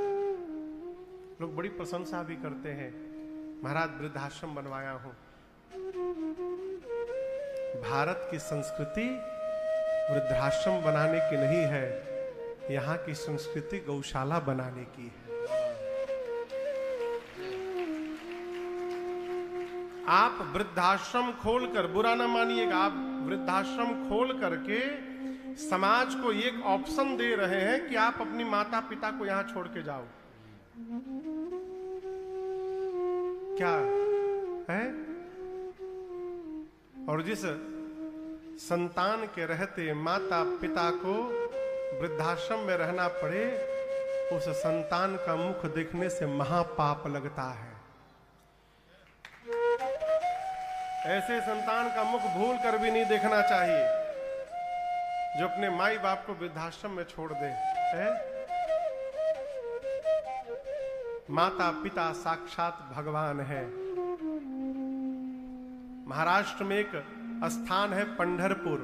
लोग बड़ी प्रशंसा भी करते हैं, महाराज वृद्धाश्रम बनवाया हूं। भारत की संस्कृति वृद्धाश्रम बनाने की नहीं है, यहां की संस्कृति गौशाला बनाने की है। आप वृद्धाश्रम खोलकर, बुरा ना मानिएगा, आप वृद्धाश्रम खोल करके समाज को एक ऑप्शन दे रहे हैं कि आप अपनी माता पिता को यहां छोड़ के जाओ। क्या है? और जिस संतान के रहते माता पिता को वृद्धाश्रम में रहना पड़े, उस संतान का मुख देखने से महापाप लगता है। ऐसे संतान का मुख भूल कर भी नहीं देखना चाहिए जो अपने माई बाप को वृद्धाश्रम में छोड़ दे। है? माता पिता साक्षात भगवान है। महाराष्ट्र में एक स्थान है पंढरपुर,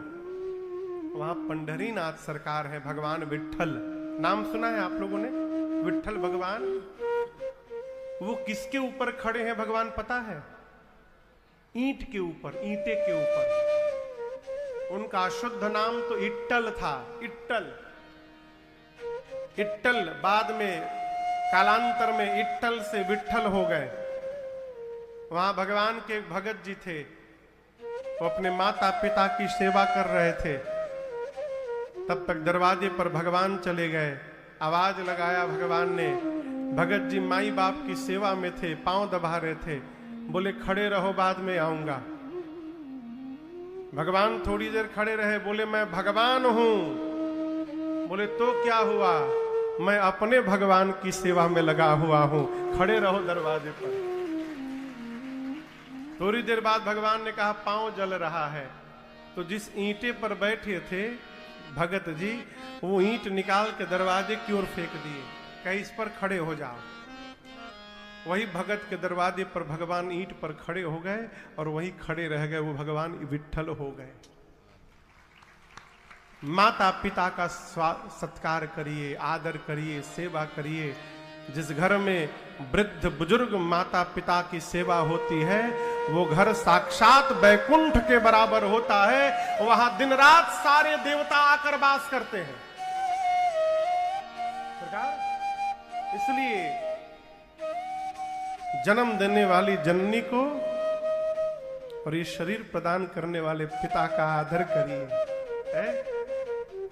वहां पंढरीनाथ सरकार है, भगवान विट्ठल। नाम सुना है आप लोगों ने? विट्ठल भगवान। वो किसके ऊपर खड़े हैं भगवान पता है? ईंट के ऊपर, ईंटे के ऊपर। उनका शुद्ध नाम तो इट्टल था। इट्टल बाद में कालांतर में इट्टल से विट्ठल हो गए। वहां भगवान के एक भगत जी थे, वो अपने माता पिता की सेवा कर रहे थे। तब तक दरवाजे पर भगवान चले गए। आवाज लगाया भगवान ने। भगत जी माई बाप की सेवा में थे, पांव दबा रहे थे। बोले खड़े रहो, बाद में आऊंगा। भगवान थोड़ी देर खड़े रहे, बोले मैं भगवान हूं। बोले तो क्या हुआ? मैं अपने भगवान की सेवा में लगा हुआ हूं, खड़े रहो दरवाजे पर। थोड़ी देर बाद भगवान ने कहा पांव जल रहा है। तो जिस ईंटे पर बैठे थे भगत जी, वो ईंट निकाल के दरवाजे की ओर फेंक दिए, कहीं इस पर खड़े हो जाओ। वही भगत के दरवाजे पर भगवान ईंट पर खड़े हो गए और वही खड़े रह गए, वो भगवान विट्ठल हो गए। माता पिता का सत्कार करिए, आदर करिए, सेवा करिए। जिस घर में वृद्ध बुजुर्ग माता पिता की सेवा होती है, वो घर साक्षात वैकुंठ के बराबर होता है। वहां दिन रात सारे देवता आकर वास करते हैं। इसलिए जन्म देने वाली जननी को और ये शरीर प्रदान करने वाले पिता का आदर करिए।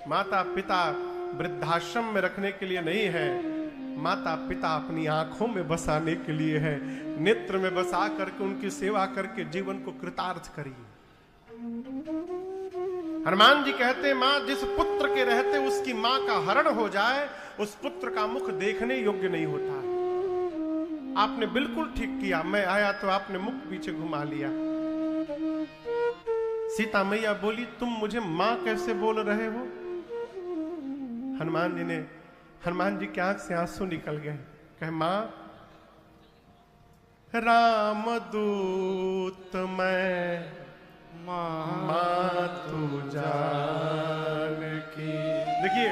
माता पिता वृद्धाश्रम में रखने के लिए नहीं है, माता पिता अपनी आंखों में बसाने के लिए है। नेत्र में बसा करके उनकी सेवा करके जीवन को कृतार्थ करिए। हनुमान जी कहते हैं, मां जिस पुत्र के रहते उसकी मां का हरण हो जाए, उस पुत्र का मुख देखने योग्य नहीं होता। आपने बिल्कुल ठीक किया, मैं आया तो आपने मुख पीछे घुमा लिया। सीता मैया बोली, तुम मुझे मां कैसे बोल रहे हो? हनुमान जी की आंख से आंसू निकल गए। कहे, मां राम दूत मैं मां तू जानकी। देखिए,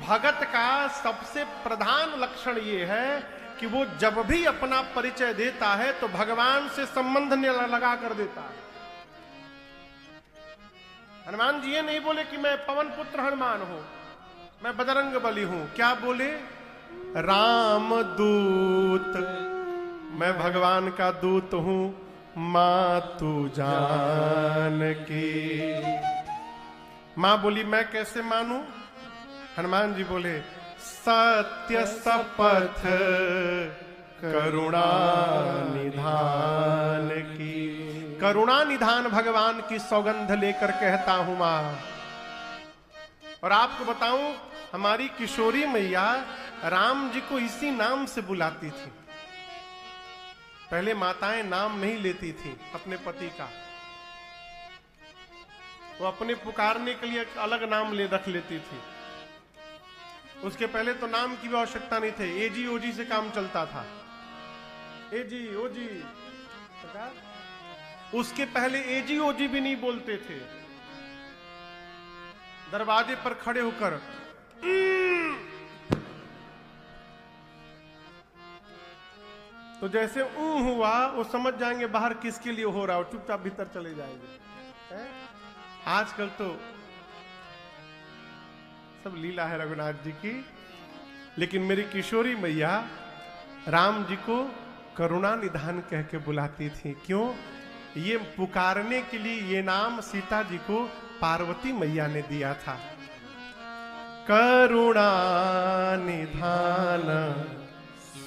भगत का सबसे प्रधान लक्षण ये है कि वो जब भी अपना परिचय देता है तो भगवान से संबंध लगा कर देता है। हनुमान जी ये नहीं बोले कि मैं पवन पुत्र हनुमान हूं, मैं बजरंग बली हूं। क्या बोले? राम दूत, मैं भगवान का दूत हूं, मां तू जानकी। मां बोली, मैं कैसे मानूं? हनुमान जी बोले, सत्य शपथ करुणा निधान की। करुणा निधान भगवान की सौगंध लेकर कहता हूं मां। और आपको बताऊं, हमारी किशोरी मैया राम जी को इसी नाम से बुलाती थी। पहले माताएं नाम नहीं लेती थी अपने पति का, वो अपने पुकारने के लिए अलग नाम रख लेती थी। उसके पहले तो नाम की भी आवश्यकता नहीं थी, एजी ओजी से काम चलता था। एजी ओजी, उसके पहले एजी ओजी भी नहीं बोलते थे। दरवाजे पर खड़े होकर तो जैसे हुआ, वो समझ जाएंगे बाहर किसके लिए हो रहा हो, चुपचाप भीतर चले जाएंगे। आजकल तो सब लीला है रघुनाथ जी की। लेकिन मेरी किशोरी मैया राम जी को करुणा निधान कह के बुलाती थी। क्यों? ये पुकारने के लिए ये नाम सीता जी को पार्वती मैया ने दिया था। करुणा निधान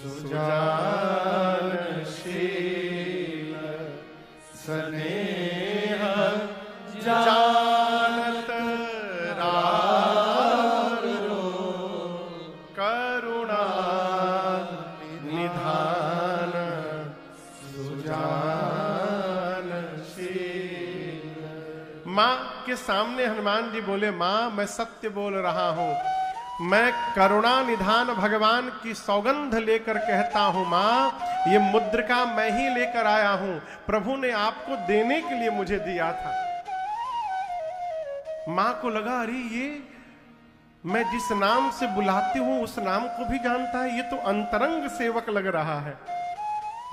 सुजानशील स्नेह जानत रारो। करुणा निधान सुजानशील। मां के सामने हनुमान जी बोले, मां मैं सत्य बोल रहा हूं, मैं करुणा निधान भगवान की सौगंध लेकर कहता हूं मां, ये मुद्रिका मैं ही लेकर आया हूं, प्रभु ने आपको देने के लिए मुझे दिया था। मां को लगा, अरे ये मैं जिस नाम से बुलाती हूं उस नाम को भी जानता है, ये तो अंतरंग सेवक लग रहा है।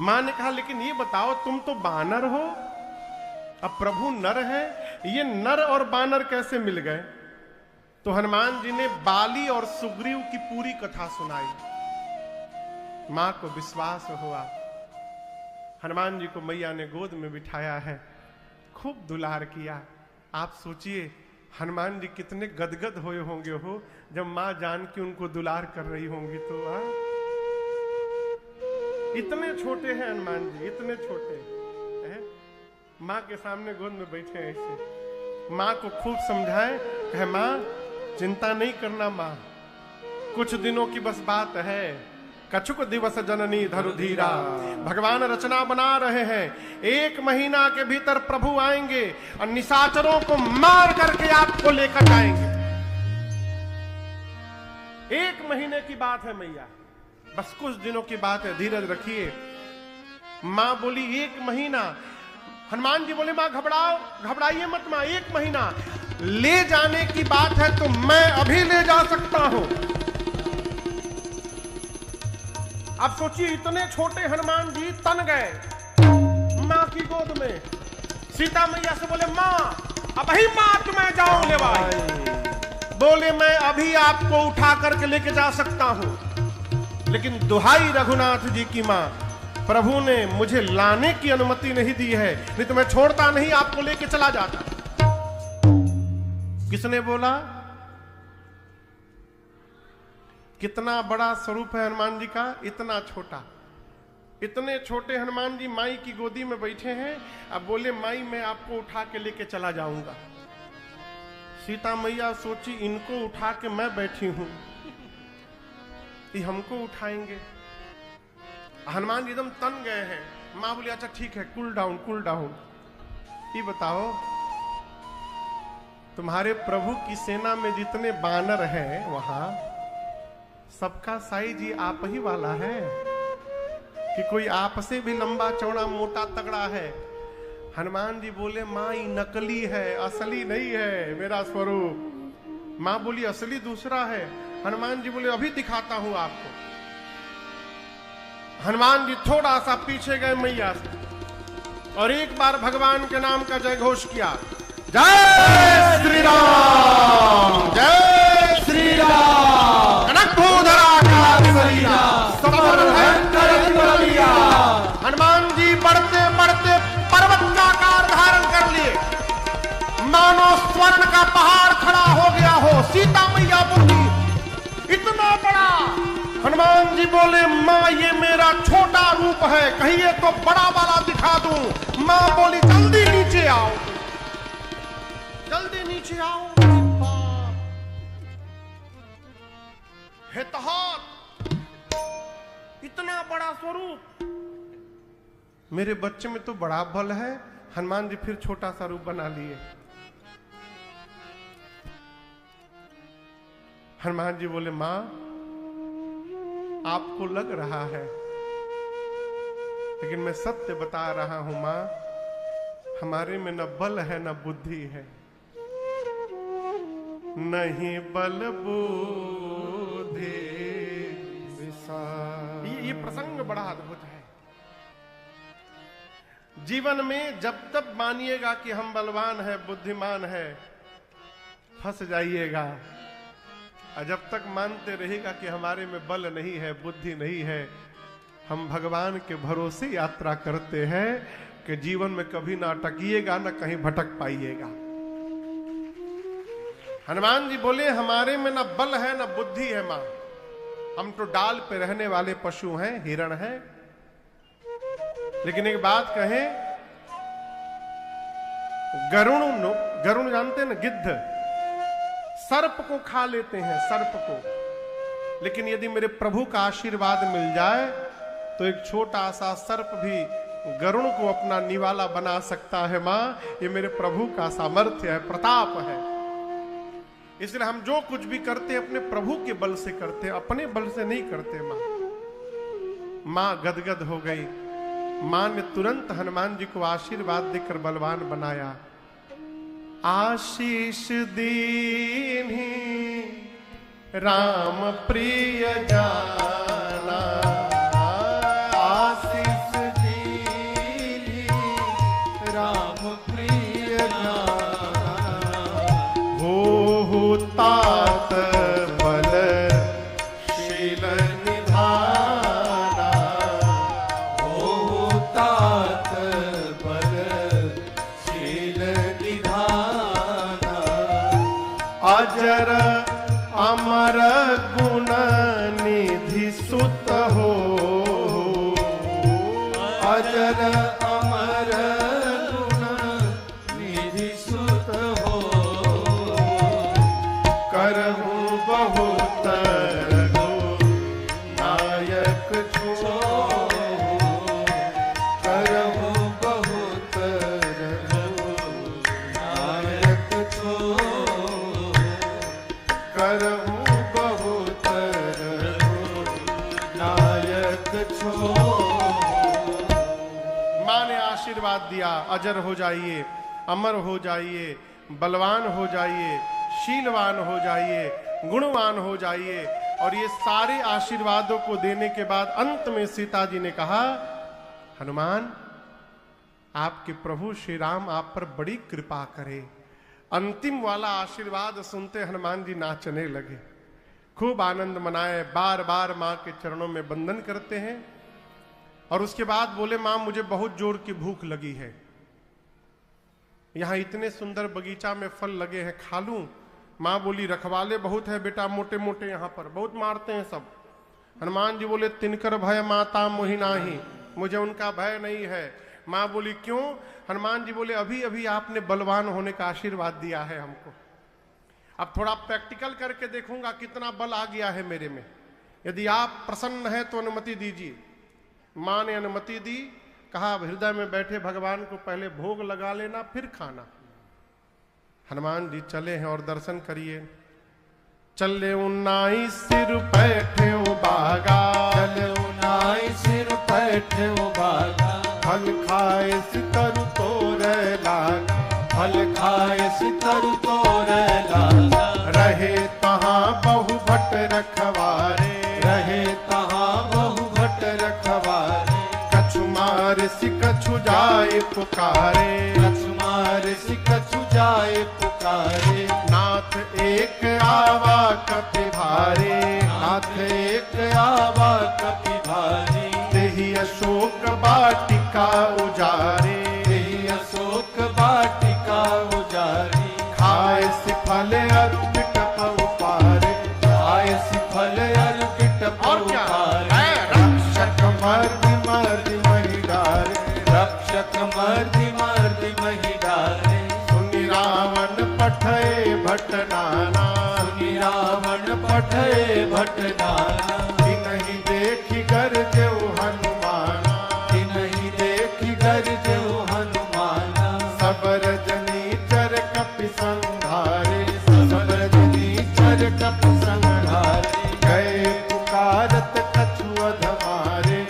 मां ने कहा, लेकिन ये बताओ तुम तो बानर हो, अब प्रभु नर है, ये नर और बानर कैसे मिल गए? तो हनुमान जी ने बाली और सुग्रीव की पूरी कथा सुनाई। मां को विश्वास हुआ। हनुमान जी को मैया ने गोद में बिठाया है, खूब दुलार किया। आप सोचिए हनुमान जी कितने गदगद हुए होंगे हो जब मां जान के उनको दुलार कर रही होंगी। तो इतने छोटे हैं हनुमान जी, इतने छोटे हैं, मां के सामने गोद में बैठे ऐसे। मां को खूब समझाए, कहे मां चिंता नहीं करना मां, कुछ दिनों की बस बात है। कछुक दिवस जननी धरु धीरा, भगवान रचना बना रहे हैं, 1 महीना के भीतर प्रभु आएंगे और निशाचरों को मार करके आपको लेकर जाएंगे। 1 महीने की बात है मैया, बस कुछ दिनों की बात है, धीरज रखिए। मां बोली 1 महीना। हनुमान जी बोले मां घबराइए मत मां, 1 महीना ले जाने की बात है तो मैं अभी ले जा सकता हूं। अब सोचिए इतने छोटे हनुमान जी तन गए मां की गोद में। सीता मैया से बोले मां अभी मां तुम्हें जाऊं ले भाई। बोले मैं अभी आपको उठा करके लेके जा सकता हूं, लेकिन दुहाई रघुनाथ जी की मां, प्रभु ने मुझे लाने की अनुमति नहीं दी है, नहीं तो मैं छोड़ता नहीं, आपको लेके चला जाता। किसने बोला? कितना बड़ा स्वरूप है हनुमान जी का, इतना छोटा। इतने छोटे हनुमान जी माई की गोदी में बैठे हैं। अब बोले माई मैं आपको उठा के लेके चला जाऊंगा। सीता मैया सोची इनको उठा के मैं बैठी हूं, ये हमको उठाएंगे। हनुमान जी एकदम तन गए हैं। मां बोली अच्छा ठीक है, कूल डाउन कूल डाउन। ये बताओ तुम्हारे प्रभु की सेना में जितने बानर हैं वहां सबका साइज ही आप ही वाला है कि कोई आपसे भी लंबा चौड़ा मोटा तगड़ा है? हनुमान जी बोले मां ये नकली है, असली नहीं है मेरा स्वरूप। मां बोली असली दूसरा है। हनुमान जी बोले अभी दिखाता हूं आपको। हनुमान जी थोड़ा सा पीछे गए मैया से और एक बार भगवान के नाम का जय घोष किया, जय श्री राम, जय श्री राम। हनुमान जी बढ़ते बढ़ते पर्वत का आकार धारण कर लिए, मानो स्वर्ण का पहाड़ खड़ा हो गया हो। सीता मैया बोली इतना बड़ा। हनुमान जी बोले मां ये मेरा छोटा रूप है, कहिए तो बड़ा वाला दिखा दूं। मां बोली जल्दी नीचे आओ, जल्दी नीचे आओ। हितहार इतना बड़ा स्वरूप, मेरे बच्चे में तो बड़ा बल है। हनुमान जी फिर छोटा सा रूप बना लिए। हनुमान जी बोले मां आपको लग रहा है, लेकिन मैं सत्य बता रहा हूं मां, हमारे में न बल है न बुद्धि है, नहीं बल बुद्धि विशाल। ये प्रसंग बड़ा अद्भुत है। जीवन में जब तक मानिएगा कि हम बलवान है, बुद्धिमान है, फंस जाइएगा। और जब तक मानते रहेगा कि हमारे में बल नहीं है, बुद्धि नहीं है, हम भगवान के भरोसे यात्रा करते हैं कि जीवन में कभी ना अटकिएगा, ना कहीं भटक पाइएगा। हनुमान जी बोले हमारे में ना बल है ना बुद्धि है मां, हम तो डाल पे रहने वाले पशु हैं, हिरण हैं। लेकिन एक बात कहें, गरुण जानते हैं ना, गिद्ध सर्प को खा लेते हैं, सर्प को। लेकिन यदि मेरे प्रभु का आशीर्वाद मिल जाए तो एक छोटा सा सर्प भी गरुण को अपना निवाला बना सकता है मां। ये मेरे प्रभु का सामर्थ्य है, प्रताप है। इसलिए हम जो कुछ भी करते हैं अपने प्रभु के बल से करते हैं, अपने बल से नहीं करते। मां गदगद हो गई। मां ने तुरंत हनुमान जी को आशीर्वाद देकर बलवान बनाया। आशीष दीन्ही राम प्रिय जाना, आशीष दीन्ही राम प्रिय जाना, हो तात बल शील निधाना, हो तात बल शील निधाना, अजर अमर गुण निधि सुत हो, अजर अमर गुण निधि सुत हो, करहूं बहुत रघु नायक छो, करहूं बहुत रघु नायक छो, करहूं बहुत रघु नायक छो। मां ने आशीर्वाद दिया, अजर हो जाइए, अमर हो जाइए, बलवान हो जाइए, शीलवान हो जाइए, गुणवान हो जाइए। और ये सारे आशीर्वादों को देने के बाद अंत में सीता जी ने कहा, हनुमान आपके प्रभु श्री राम आप पर बड़ी कृपा करे। अंतिम वाला आशीर्वाद सुनते हनुमान जी नाचने लगे, खूब आनंद मनाए, बार बार मां के चरणों में वंदन करते हैं। और उसके बाद बोले मां मुझे बहुत जोर की भूख लगी है, यहां इतने सुंदर बगीचा में फल लगे हैं, खा लूं? मां बोली रखवाले बहुत है बेटा, मोटे मोटे यहां पर बहुत मारते हैं सब। हनुमान जी बोले तिनकर भय माता मोहि नाही, मुझे उनका भय नहीं है। मां बोली क्यों? हनुमान जी बोले अभी अभी आपने बलवान होने का आशीर्वाद दिया है हमको, अब थोड़ा प्रैक्टिकल करके देखूंगा कितना बल आ गया है मेरे में, यदि आप प्रसन्न है तो अनुमति दीजिए। मां ने अनुमति दी, कहा हृदय में बैठे भगवान को पहले भोग लगा लेना फिर खाना। हनुमान जी चले हैं और दर्शन करिए। चले उन्नाई सिर बैठे बागा, चले उन्नाई सिर बैठे बागा, फल खाए सितर तोरे लागा, फल खाए सितर तोरे लागा, रहे तहां बहु भट रखवारे, रहे तहां बहु भट रखवारे, कछु मार सि कछु जाए पुकारे, कछु मार सि कछु जाए पुकारे, नाथ एक आवा कपि भारे, नाथ एक आवा कपि भारी, तेहि अशोक वाटिका उजारे, तेहि अशोक वाटिका उजारी, खाए सि फल अरु बिटप उपारे, खाए सि फल अरु बिटप और क्या? उपारे, रक्षक मर्दि मर्दि महि डारे, रक्षक मर्दि मर्दि महि डारे, सुनि रावण पठय भट नाना, सुनि रावण पठय भट नाना, तिनहि देखि गरजेउ हनुमाना, तिनहि देखि गरजेउ हनुमाना, सब रजनी चर कपि संधारे, सब रजनी चर कपि संधारे, गए पुकारत कछु अध मारे,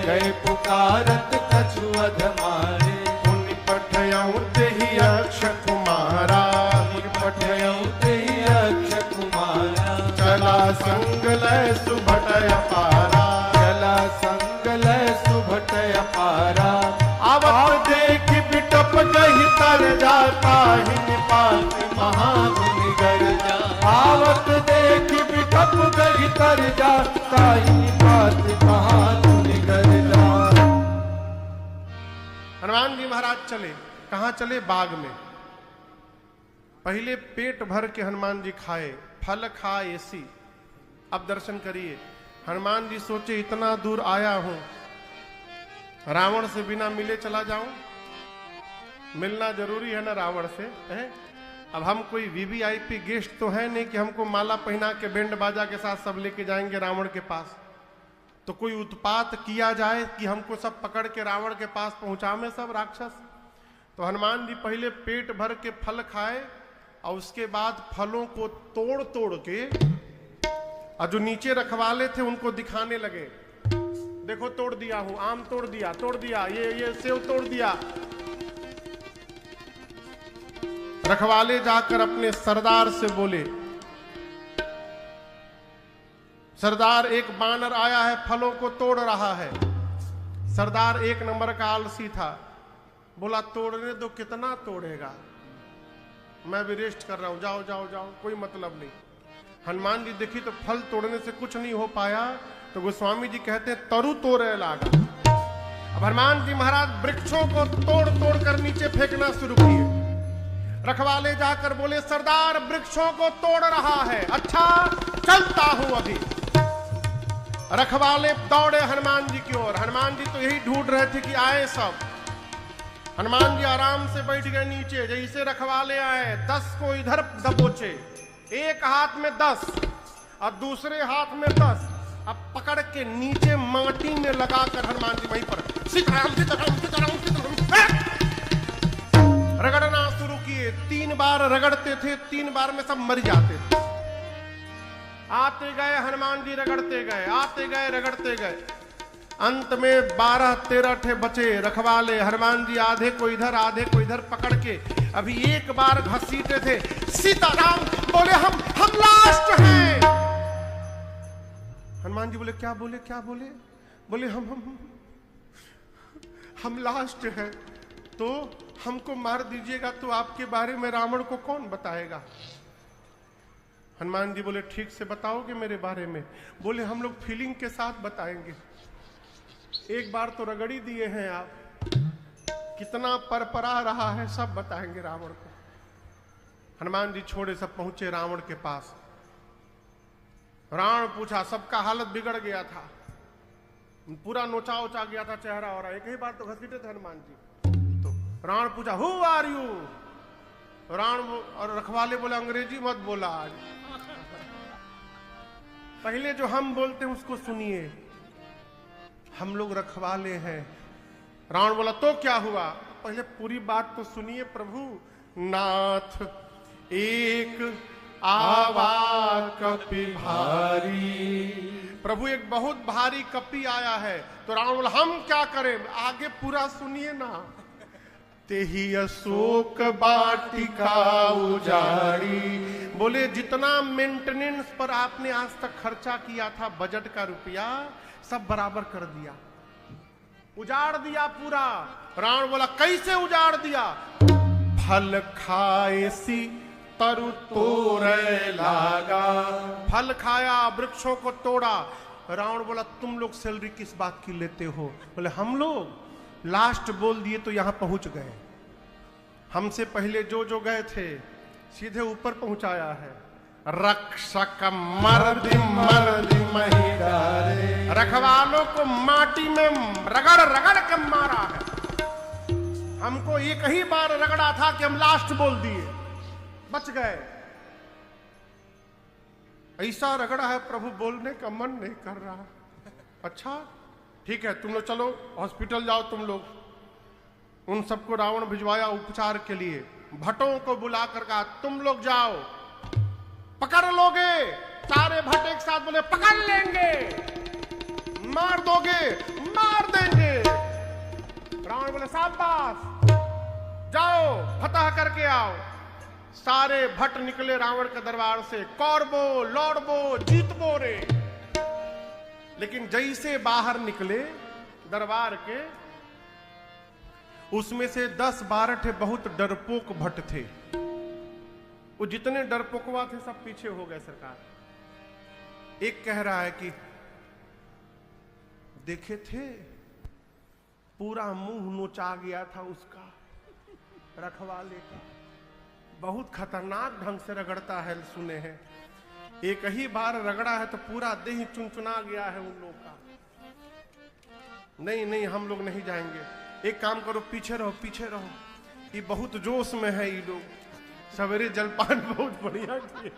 गए पुकारत कछु अध मारे, पुनि पठयउ तेहि अक्ष कुमारा, पुनि पठयउ तेहि अक्ष कुमारा, चला संग लय सुभट अपारा, चला संग लय सुभट अपारा, आवत देखि बिटप गहि तर जाता ही निपात महामुनि गर्जा, आवत देखि बिटप गहि तर जाता ही बात महामुनि गर्जा। हनुमान जी महाराज चले, कहां चले? बाग में। पहले पेट भर के हनुमान जी खाए, फल खाए ऐसी। अब दर्शन करिए। हनुमान जी सोचे इतना दूर आया हूं, रावण से बिना मिले चला जाऊं? मिलना जरूरी है ना रावण से, है? अब हम कोई वीवीआईपी गेस्ट तो है नहीं कि हमको माला पहना के बैंड बाजा के साथ सब लेके जाएंगे रावण के पास। तो कोई उत्पात किया जाए कि हमको सब पकड़ के रावण के पास पहुंचावे सब राक्षस। तो हनुमान जी पहले पेट भर के फल खाए और उसके बाद फलों को तोड़ तोड़ के और जो नीचे रखवाले थे उनको दिखाने लगे, देखो तोड़ दिया हूं, आम तोड़ दिया, ये सेव तोड़ दिया। रखवाले जाकर अपने सरदार से बोले, सरदार एक बानर आया है, फलों को तोड़ रहा है। सरदार एक नंबर का आलसी था, बोला तोड़ने दो, कितना तोड़ेगा, मैं भी रेस्ट कर रहा हूं, जाओ जाओ जाओ, कोई मतलब नहीं। हनुमान जी देखी तो फल तोड़ने से कुछ नहीं हो पाया, तो गोस्वामी जी कहते हैं तरु तोड़े लागा। अब हनुमान जी महाराज वृक्षों को तोड़ तोड़ कर नीचे फेंकना शुरू किए। रखवाले जाकर बोले सरदार वृक्षों को तोड़ रहा है, अच्छा चलता हूं अभी। रखवाले दौड़े हनुमान जी की ओर। हनुमान जी तो यही ढूंढ रहे थे कि आए सब। हनुमान जी आराम से बैठ गए नीचे। जैसे रखवाले आए 10 को इधर दबोचे, एक हाथ में 10 और दूसरे हाथ में 10, अब पकड़ के नीचे माटी में लगाकर हनुमान जी वहीं पर रगड़ना शुरू किए। 3 बार रगड़ते थे, 3 बार में सब मर जाते थे। आते गए हनुमान जी रगड़ते गए, आते गए रगड़ते गए। अंत में 12-13 ठे बचे रखवाले। हनुमान जी आधे को इधर आधे को इधर पकड़ के अभी एक बार घसीटे थे। सीताराम बोले हम लास्ट हैं। हनुमान जी बोले क्या बोले क्या बोले? बोले हम लास्ट हैं, तो हमको मार दीजिएगा तो आपके बारे में रावण को कौन बताएगा? हनुमान जी बोले ठीक से बताओगे मेरे बारे में? बोले हम लोग फीलिंग के साथ बताएंगे। एक बार तो रगड़ी दिए हैं आप, कितना परपरा रहा है सब बताएंगे रावण को। हनुमान जी छोड़े सब पहुंचे रावण के पास। रावण पूछा, सबका हालत बिगड़ गया था, पूरा नोचा उचा गया था चेहरा, और एक ही बार तो घसीटे थे हनुमान जी। तो रावण पूछा, हु आर यू? रावण और रखवाले बोले, अंग्रेजी मत बोला आज, पहले जो हम बोलते हैं उसको सुनिए, हम लोग रखवाले हैं। रावण बोला, तो क्या हुआ? पहले पूरी बात तो सुनिए प्रभु। नाथ एक आवा कपि भारी, प्रभु एक बहुत भारी कपि आया है। तो रावण बोला, हम क्या करें? आगे पूरा सुनिए ना। तेहि अशोक वाटिका उजाड़ी, बोले जितना मेंटेनेंस पर आपने आज तक खर्चा किया था बजट का रुपया, सब बराबर कर दिया, उजाड़ दिया पूरा। रावण बोला, कैसे उजाड़ दिया? फल खाए सी तरु तोड़े लागा, फल खाया, वृक्षों को तोड़ा। रावण बोला, तुम लोग सैलरी किस बात की लेते हो? बोले, हम लोग लास्ट बोल दिए तो यहां पहुंच गए, हमसे पहले जो जो गए थे सीधे ऊपर पहुंचाया है। रक्षक मर्द मर्द महिडारे, रखवालों को माटी में रगड़ रगड़ के मारा है। हमको एक ही बार रगड़ा था कि हम लास्ट बोल दिए, बच गए। ऐसा रगड़ा है प्रभु, बोलने का मन नहीं कर रहा। अच्छा ठीक है, तुम लोग चलो हॉस्पिटल जाओ। तुम लोग उन सबको रावण भिजवाया उपचार के लिए। भट्टों को बुलाकर कहा, तुम लोग जाओ, पकड़ लोगे? सारे भट्ट एक साथ बोले, पकड़ लेंगे। मार दोगे? मार देंगे। रावण बोले, शाबाश, जाओ फतह करके आओ। सारे भट्ट निकले रावण के दरबार से, कौरबो लौड़बो जीतबो रे। लेकिन जैसे बाहर निकले दरबार के, उसमें से 10-12 थे बहुत डरपोक भट्ट थे। वो जितने डरपोकवा थे सब पीछे हो गए सरकार। एक कह रहा है कि देखे थे, पूरा मुंह नोचा गया था उसका, रखवाले का, बहुत खतरनाक ढंग से रगड़ता है, सुने हैं। एक ही बार रगड़ा है तो पूरा देह चुनचुना गया है उन लोगों का। नहीं नहीं, हम लोग नहीं जाएंगे। एक काम करो, पीछे रहो, पीछे रहो, ये बहुत जोश में है ये लोग, सवेरे जलपान बहुत बढ़िया किए।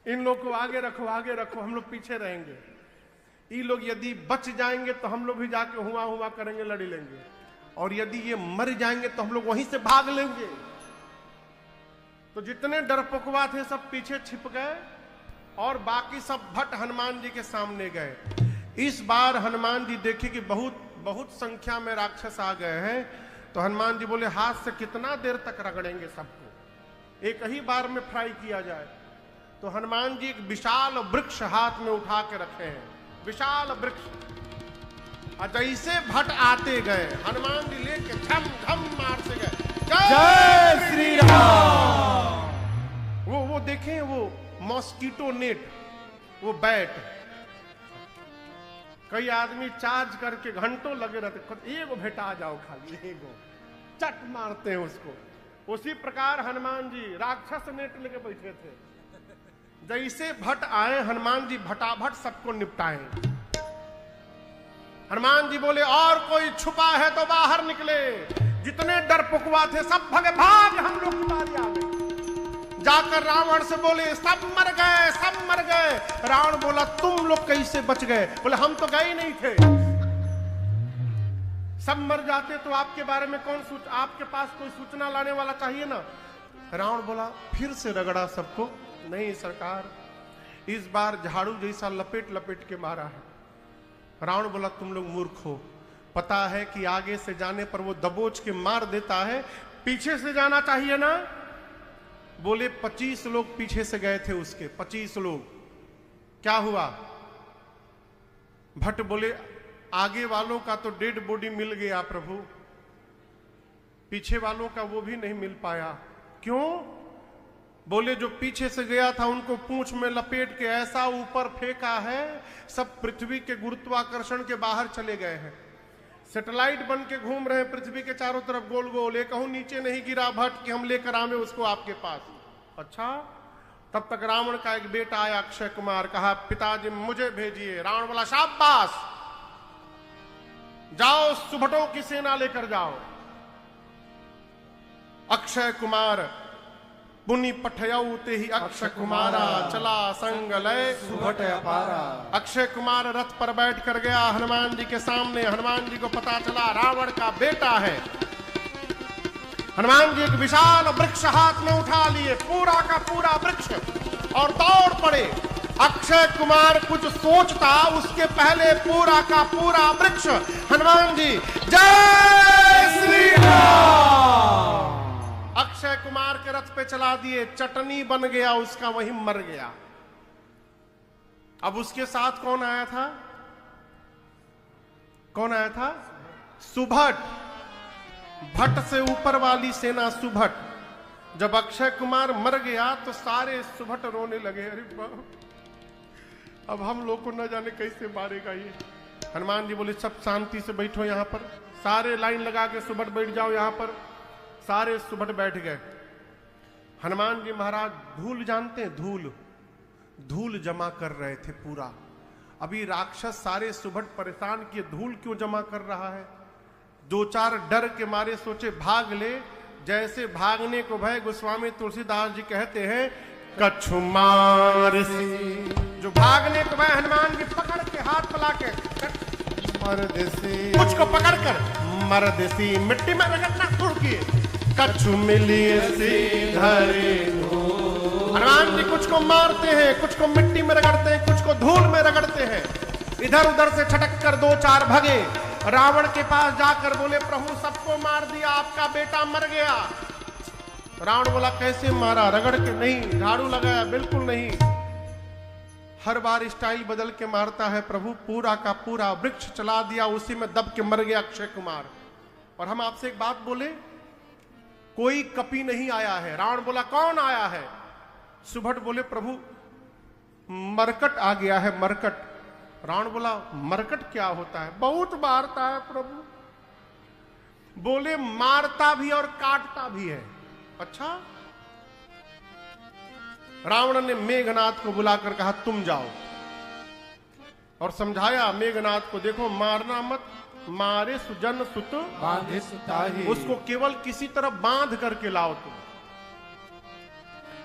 इन लोग को आगे रखो, आगे रखो, हम लोग पीछे रहेंगे। ये लोग यदि बच जाएंगे तो हम लोग भी जाके हुआ हुआ करेंगे, लड़ी लेंगे, और यदि ये मर जाएंगे तो हम लोग वहीं से भाग लेंगे। तो जितने डरपोकवा थे सब पीछे छिप गए, और बाकी सब भट्ट हनुमान जी के सामने गए। इस बार हनुमान जी देखे कि बहुत बहुत संख्या में राक्षस आ गए हैं। तो हनुमान जी बोले, हाथ से कितना देर तक रगड़ेंगे सबको, एक ही बार में फ्राई किया जाए। तो हनुमान जी एक विशाल वृक्ष हाथ में उठा के रखे हैं, विशाल वृक्ष। और जैसे भट्ट आते गए, हनुमान जी लेके झम झम मारते गए, जय श्री राम। वो देखें, वो मॉस्किटो नेट, वो बैट, कई आदमी चार्ज करके घंटों लगे रहते, एगो भेटा जाओ, खाली एगो चट मारते हैं उसको। उसी प्रकार हनुमान जी राक्षस नेट लेके बैठे थे। जैसे भट्ट आए, हनुमान जी भटाभट सबको निपटाए। हनुमान जी बोले, और कोई छुपा है तो बाहर निकले। जितने डरपोकवा थे सब भगे, भाग, हम लोग की बारी आ गई। जाकर रावण से बोले, सब मर गए, सब मर गए। रावण बोला, तुम लोग कैसे बच गए? बोले, हम तो गए नहीं थे, सब मर जाते तो आपके बारे में कौन आपके पास कोई सूचना लाने वाला चाहिए ना। रावण बोला, फिर से रगड़ा सबको। नहीं सरकार, इस बार झाड़ू जैसा लपेट लपेट के मारा है। रावण बोला, तुम लोग मूर्ख हो, पता है कि आगे से जाने पर वो दबोच के मार देता है, पीछे से जाना चाहिए ना। बोले 25 लोग पीछे से गए थे उसके, 25 लोग। क्या हुआ? भट्ट बोले, आगे वालों का तो डेड बॉडी मिल गया प्रभु, पीछे वालों का वो भी नहीं मिल पाया। क्यों? बोले जो पीछे से गया था उनको पूंछ में लपेट के ऐसा ऊपर फेंका है, सब पृथ्वी के गुरुत्वाकर्षण के बाहर चले गए हैं। सैटेलाइट बन के घूम रहे हैं पृथ्वी के चारों तरफ गोल गोल। एक कहूं नीचे नहीं गिरा भट्ट कि हम लेकर आवे उसको आपके पास। अच्छा, तब तक रावण का एक बेटा आया अक्षय कुमार, कहा पिताजी मुझे भेजिए। रावण बोला शाबाश, जाओ सुभटों की सेना लेकर जाओ। अक्षय कुमार पुनि पठयऊ ते ही अक्षय कुमारा, चला संग लय सुभट अपारा। अक्षय कुमार रथ पर बैठ कर गया हनुमान जी के सामने। हनुमान जी को पता चला रावण का बेटा है। हनुमान जी एक विशाल वृक्ष हाथ में उठा लिए, पूरा का पूरा वृक्ष, और दौड़ पड़े। अक्षय कुमार कुछ सोचता उसके पहले पूरा का पूरा वृक्ष हनुमान जी जय श्री राम अक्षय कुमार के रथ पे चला दिए। चटनी बन गया उसका, वहीं मर गया। अब उसके साथ कौन आया था? कौन आया था? सुभट। भट्ट से ऊपर वाली सेना सुभट। जब अक्षय कुमार मर गया तो सारे सुभट रोने लगे, अरे बाप, अब हम लोग को न जाने कैसे मारेगा ये। हनुमान जी बोले सब शांति से बैठो यहां पर, सारे लाइन लगा के सुभट बैठ जाओ यहां पर। सारे सुभट बैठ गए। हनुमान जी महाराज धूल जानते हैं, धूल, धूल जमा कर रहे थे पूरा। अभी राक्षस सारे सुभट परेशान किए, धूल क्यों जमा कर रहा है। दो चार डर के मारे सोचे भाग ले। जैसे भागने को भय, गोस्वामी तुलसीदास जी कहते हैं कछु मार सी। जो भागने को भय हनुमान जी पकड़ के हाथ पला के कुछ को पकड़ कर मरदेसी मिट्टी में रगड़ना शुरू किए। कछु मिली धरे। हनुमान जी कुछ को मारते हैं, कुछ को मिट्टी में रगड़ते हैं, कुछ को धूल में रगड़ते हैं। इधर उधर से छटक कर दो चार भगे। रावण के पास जाकर बोले प्रभु सबको मार दिया, आपका बेटा मर गया। रावण बोला कैसे मारा? रगड़ के नहीं, झाड़ू लगाया? बिल्कुल नहीं, हर बार स्टाइल बदल के मारता है प्रभु। पूरा का पूरा वृक्ष चला दिया, उसी में दब के मर गया अक्षय कुमार। और हम आपसे एक बात बोले, कोई कपी नहीं आया है। रावण बोला कौन आया है? सुभट बोले प्रभु मरकट आ गया है, मरकट। रावण बोला मरकट क्या होता है? बहुत मारता है प्रभु। बोले मारता भी और काटता भी है। अच्छा। रावण ने मेघनाथ को बुलाकर कहा तुम जाओ, और समझाया मेघनाथ को, देखो मारना मत, मारे सुजन सुत बांधे सुताही। उसको केवल किसी तरह बांध करके लाओ तुम।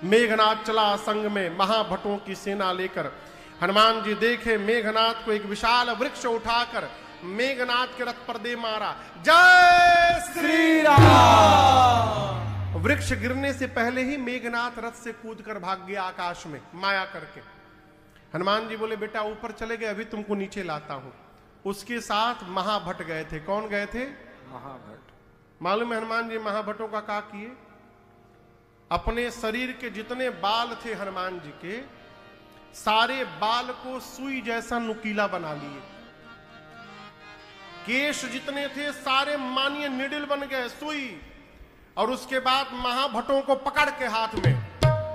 मेघनाथ चला संग में महाभटों की सेना लेकर। हनुमान जी देखे मेघनाथ को एक विशाल वृक्ष उठाकर मेघनाथ के रथ पर दे मारा। जय श्री राम। वृक्ष गिरने से पहले ही मेघनाथ रथ से कूदकर भाग गया आकाश में माया करके। हनुमान जी बोले बेटा ऊपर चले गए, अभी तुमको नीचे लाता हूं। उसके साथ महाभट गए थे। कौन गए थे? महाभट। मालूम है हनुमान जी महाभटों का क्या किए? अपने शरीर के जितने बाल थे हनुमान जी के, सारे बाल को सुई जैसा नुकीला बना लिए। केश जितने थे सारे मानिए निडिल बन गए, सुई। और उसके बाद महाभटों को पकड़ के हाथ में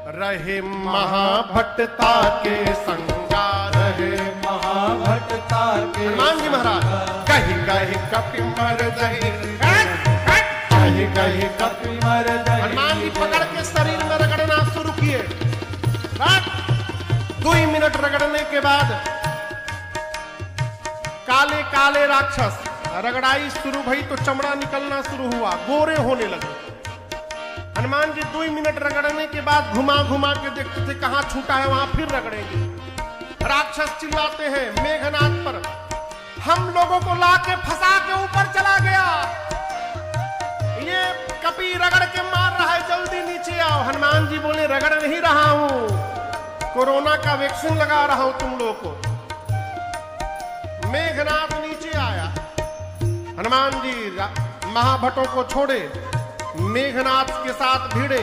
रहे महाभटता के संगा, रहे महाभटता के। हनुमान जी महाराज कही कही कपि मर दही, कही कही कपि मर दही। हनुमान जी पकड़ के शरीर में रगड़ना शुरू किए। 2 मिनट रगड़ने के बाद काले काले राक्षस, रगड़ाई शुरू भई तो चमड़ा निकलना शुरू हुआ, गोरे होने लगे। हनुमान जी 2 मिनट रगड़ने के बाद घुमा घुमा के देखते थे कहां छूटा है वहां फिर रगड़ेंगे। राक्षस चिल्लाते हैं मेघनाथ पर, हम लोगों को लाके फंसा के ऊपर चला गया, ये कपी रगड़ के मार रहा है, जल्दी नीचे आओ। हनुमान जी बोले रगड़ नहीं रहा हूं, कोरोना का वैक्सीन लगा रहा हूं तुम लोग को। मेघनाथ नीचे आया, हनुमान जी महाभटों को छोड़े, मेघनाथ के साथ भिड़े।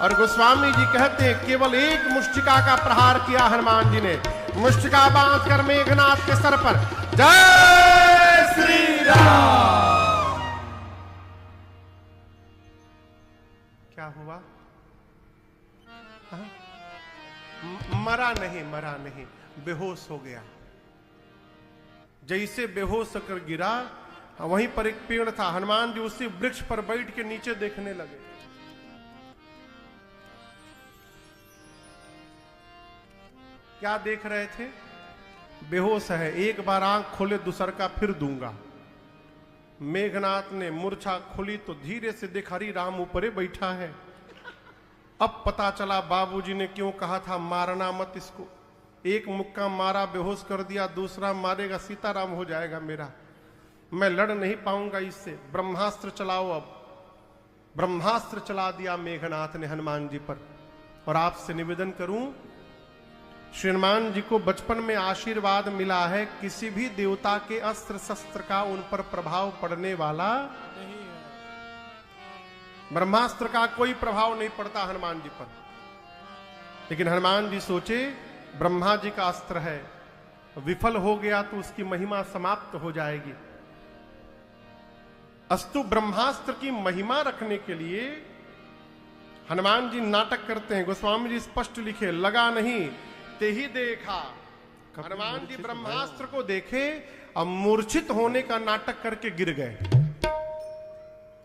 और गोस्वामी जी कहते हैं केवल एक मुष्टिका का प्रहार किया हनुमान जी ने, मुष्टिका बांध कर मेघनाथ के सर पर जय श्री राम। क्या हुआ? मरा नहीं, बेहोश हो गया। जैसे बेहोश होकर गिरा, वहीं पर एक पेड़ था। हनुमान जी उसी वृक्ष पर बैठ के नीचे देखने लगे। क्या देख रहे थे? बेहोश है, एक बार आंख खोले दूसर का फिर दूंगा। मेघनाथ ने मूर्छा खोली तो धीरे से देखा, हरी राम ऊपरे बैठा है। अब पता चला बाबूजी ने क्यों कहा था मारना मत इसको। एक मुक्का मारा, बेहोश कर दिया, दूसरा मारेगा सीताराम हो जाएगा मेरा, मैं लड़ नहीं पाऊंगा इससे। ब्रह्मास्त्र चलाओ। अब ब्रह्मास्त्र चला दिया मेघनाथ ने हनुमान जी पर। और आपसे निवेदन करूं, श्री हनुमान जी को बचपन में आशीर्वाद मिला है, किसी भी देवता के अस्त्र शस्त्र का उन पर प्रभाव पड़ने वाला नहीं है। ब्रह्मास्त्र का कोई प्रभाव नहीं पड़ता हनुमान जी पर। लेकिन हनुमान जी सोचे ब्रह्मा जी का अस्त्र है, विफल हो गया तो उसकी महिमा समाप्त हो जाएगी। अस्तु ब्रह्मास्त्र की महिमा रखने के लिए हनुमान जी नाटक करते हैं। गोस्वामी जी स्पष्ट लिखे, लगा नहीं ते ही देखा। हनुमान जी ब्रह्मास्त्र को देखे और मूर्छित होने का नाटक करके गिर गए।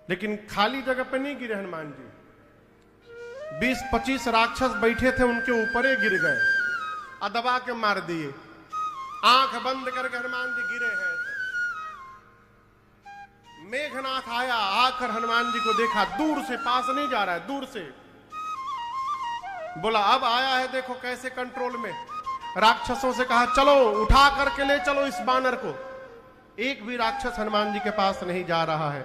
लेकिन खाली जगह पे नहीं गिरे हनुमान जी, 20-25 राक्षस बैठे थे उनके ऊपर ही गिर गए और दबा के मार दिए। आंख बंद करके हनुमान जी गिरे हैं। मेघनाथ आया, आकर हनुमान जी को देखा, दूर से, पास नहीं जा रहा है, दूर से बोला अब आया है, देखो कैसे कंट्रोल में। राक्षसों से कहा चलो उठा करके ले चलो इस बानर को। एक भी राक्षस हनुमान जी के पास नहीं जा रहा है।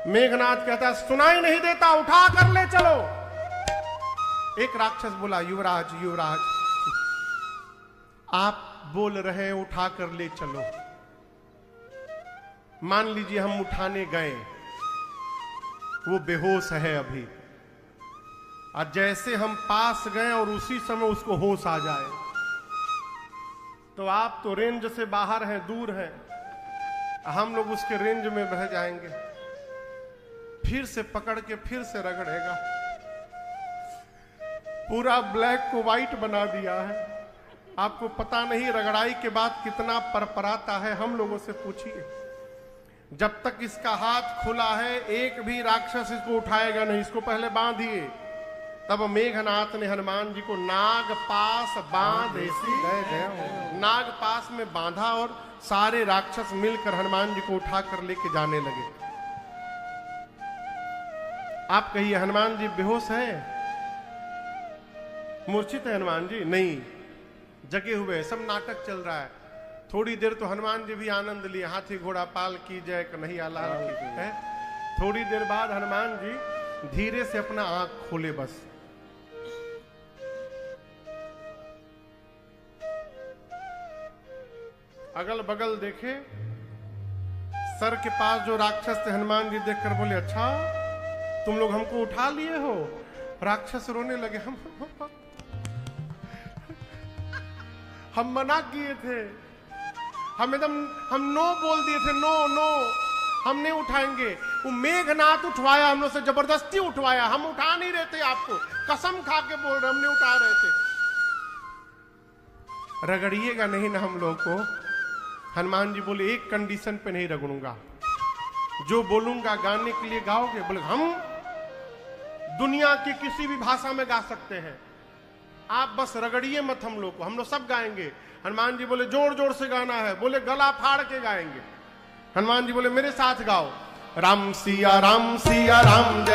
मेघनाथ कहता है सुनाई नहीं देता, उठा कर ले चलो। एक राक्षस बोला युवराज युवराज आप बोल रहे हैं उठा कर ले चलो। मान लीजिए हम उठाने गए, वो बेहोश है अभी, और जैसे हम पास गए और उसी समय उसको होश आ जाए, तो आप तो रेंज से बाहर हैं, दूर हैं, हम लोग उसके रेंज में बह जाएंगे, फिर से पकड़ के फिर से रगड़ेगा। पूरा ब्लैक को व्हाइट बना दिया है। आपको पता नहीं रगड़ाई के बाद कितना परपराता है। हम लोगों से पूछिए, जब तक इसका हाथ खुला है एक भी राक्षस इसको उठाएगा नहीं। इसको पहले बांधिए। तब मेघनाथ ने हनुमान जी को नाग पास बांध, नाग पास में बांधा और सारे राक्षस मिलकर हनुमान जी को उठाकर लेके जाने लगे। आप कहिए हनुमान जी बेहोश है, मूर्छित है हनुमान जी? नहीं, जगे हुए, सब नाटक चल रहा है। थोड़ी देर तो हनुमान जी भी आनंद लिए, हाथी घोड़ा पाल की जय कन्हैया लाल की है। थोड़ी देर बाद हनुमान जी धीरे से अपना आंख खोले, बस अगल बगल देखे, सर के पास जो राक्षस थे हनुमान जी देखकर बोले अच्छा तुम लोग हमको उठा लिए हो। राक्षस रोने लगे, हम मना किए थे, हम नो बोल दिए थे, नो नो हम नहीं उठाएंगे। वो मेघनाथ उठवाया, हम लोग से जबरदस्ती उठवाया, हम उठा नहीं रहे थे, आपको कसम खा के बोल रहे हम नहीं उठा रहे थे। रगड़िएगा नहीं ना हम लोग को। हनुमान जी बोले एक कंडीशन पे नहीं रगड़ूंगा, जो बोलूंगा गाने के लिए गाओगे? बोले हम दुनिया की किसी भी भाषा में गा सकते हैं, आप बस रगड़िए मत हम लोग को, हम लोग सब गाएंगे। हनुमान जी बोले जोर जोर से गाना है। बोले गला फाड़ के गाएंगे। हनुमान जी बोले मेरे साथ गाओ, राम सिया राम जय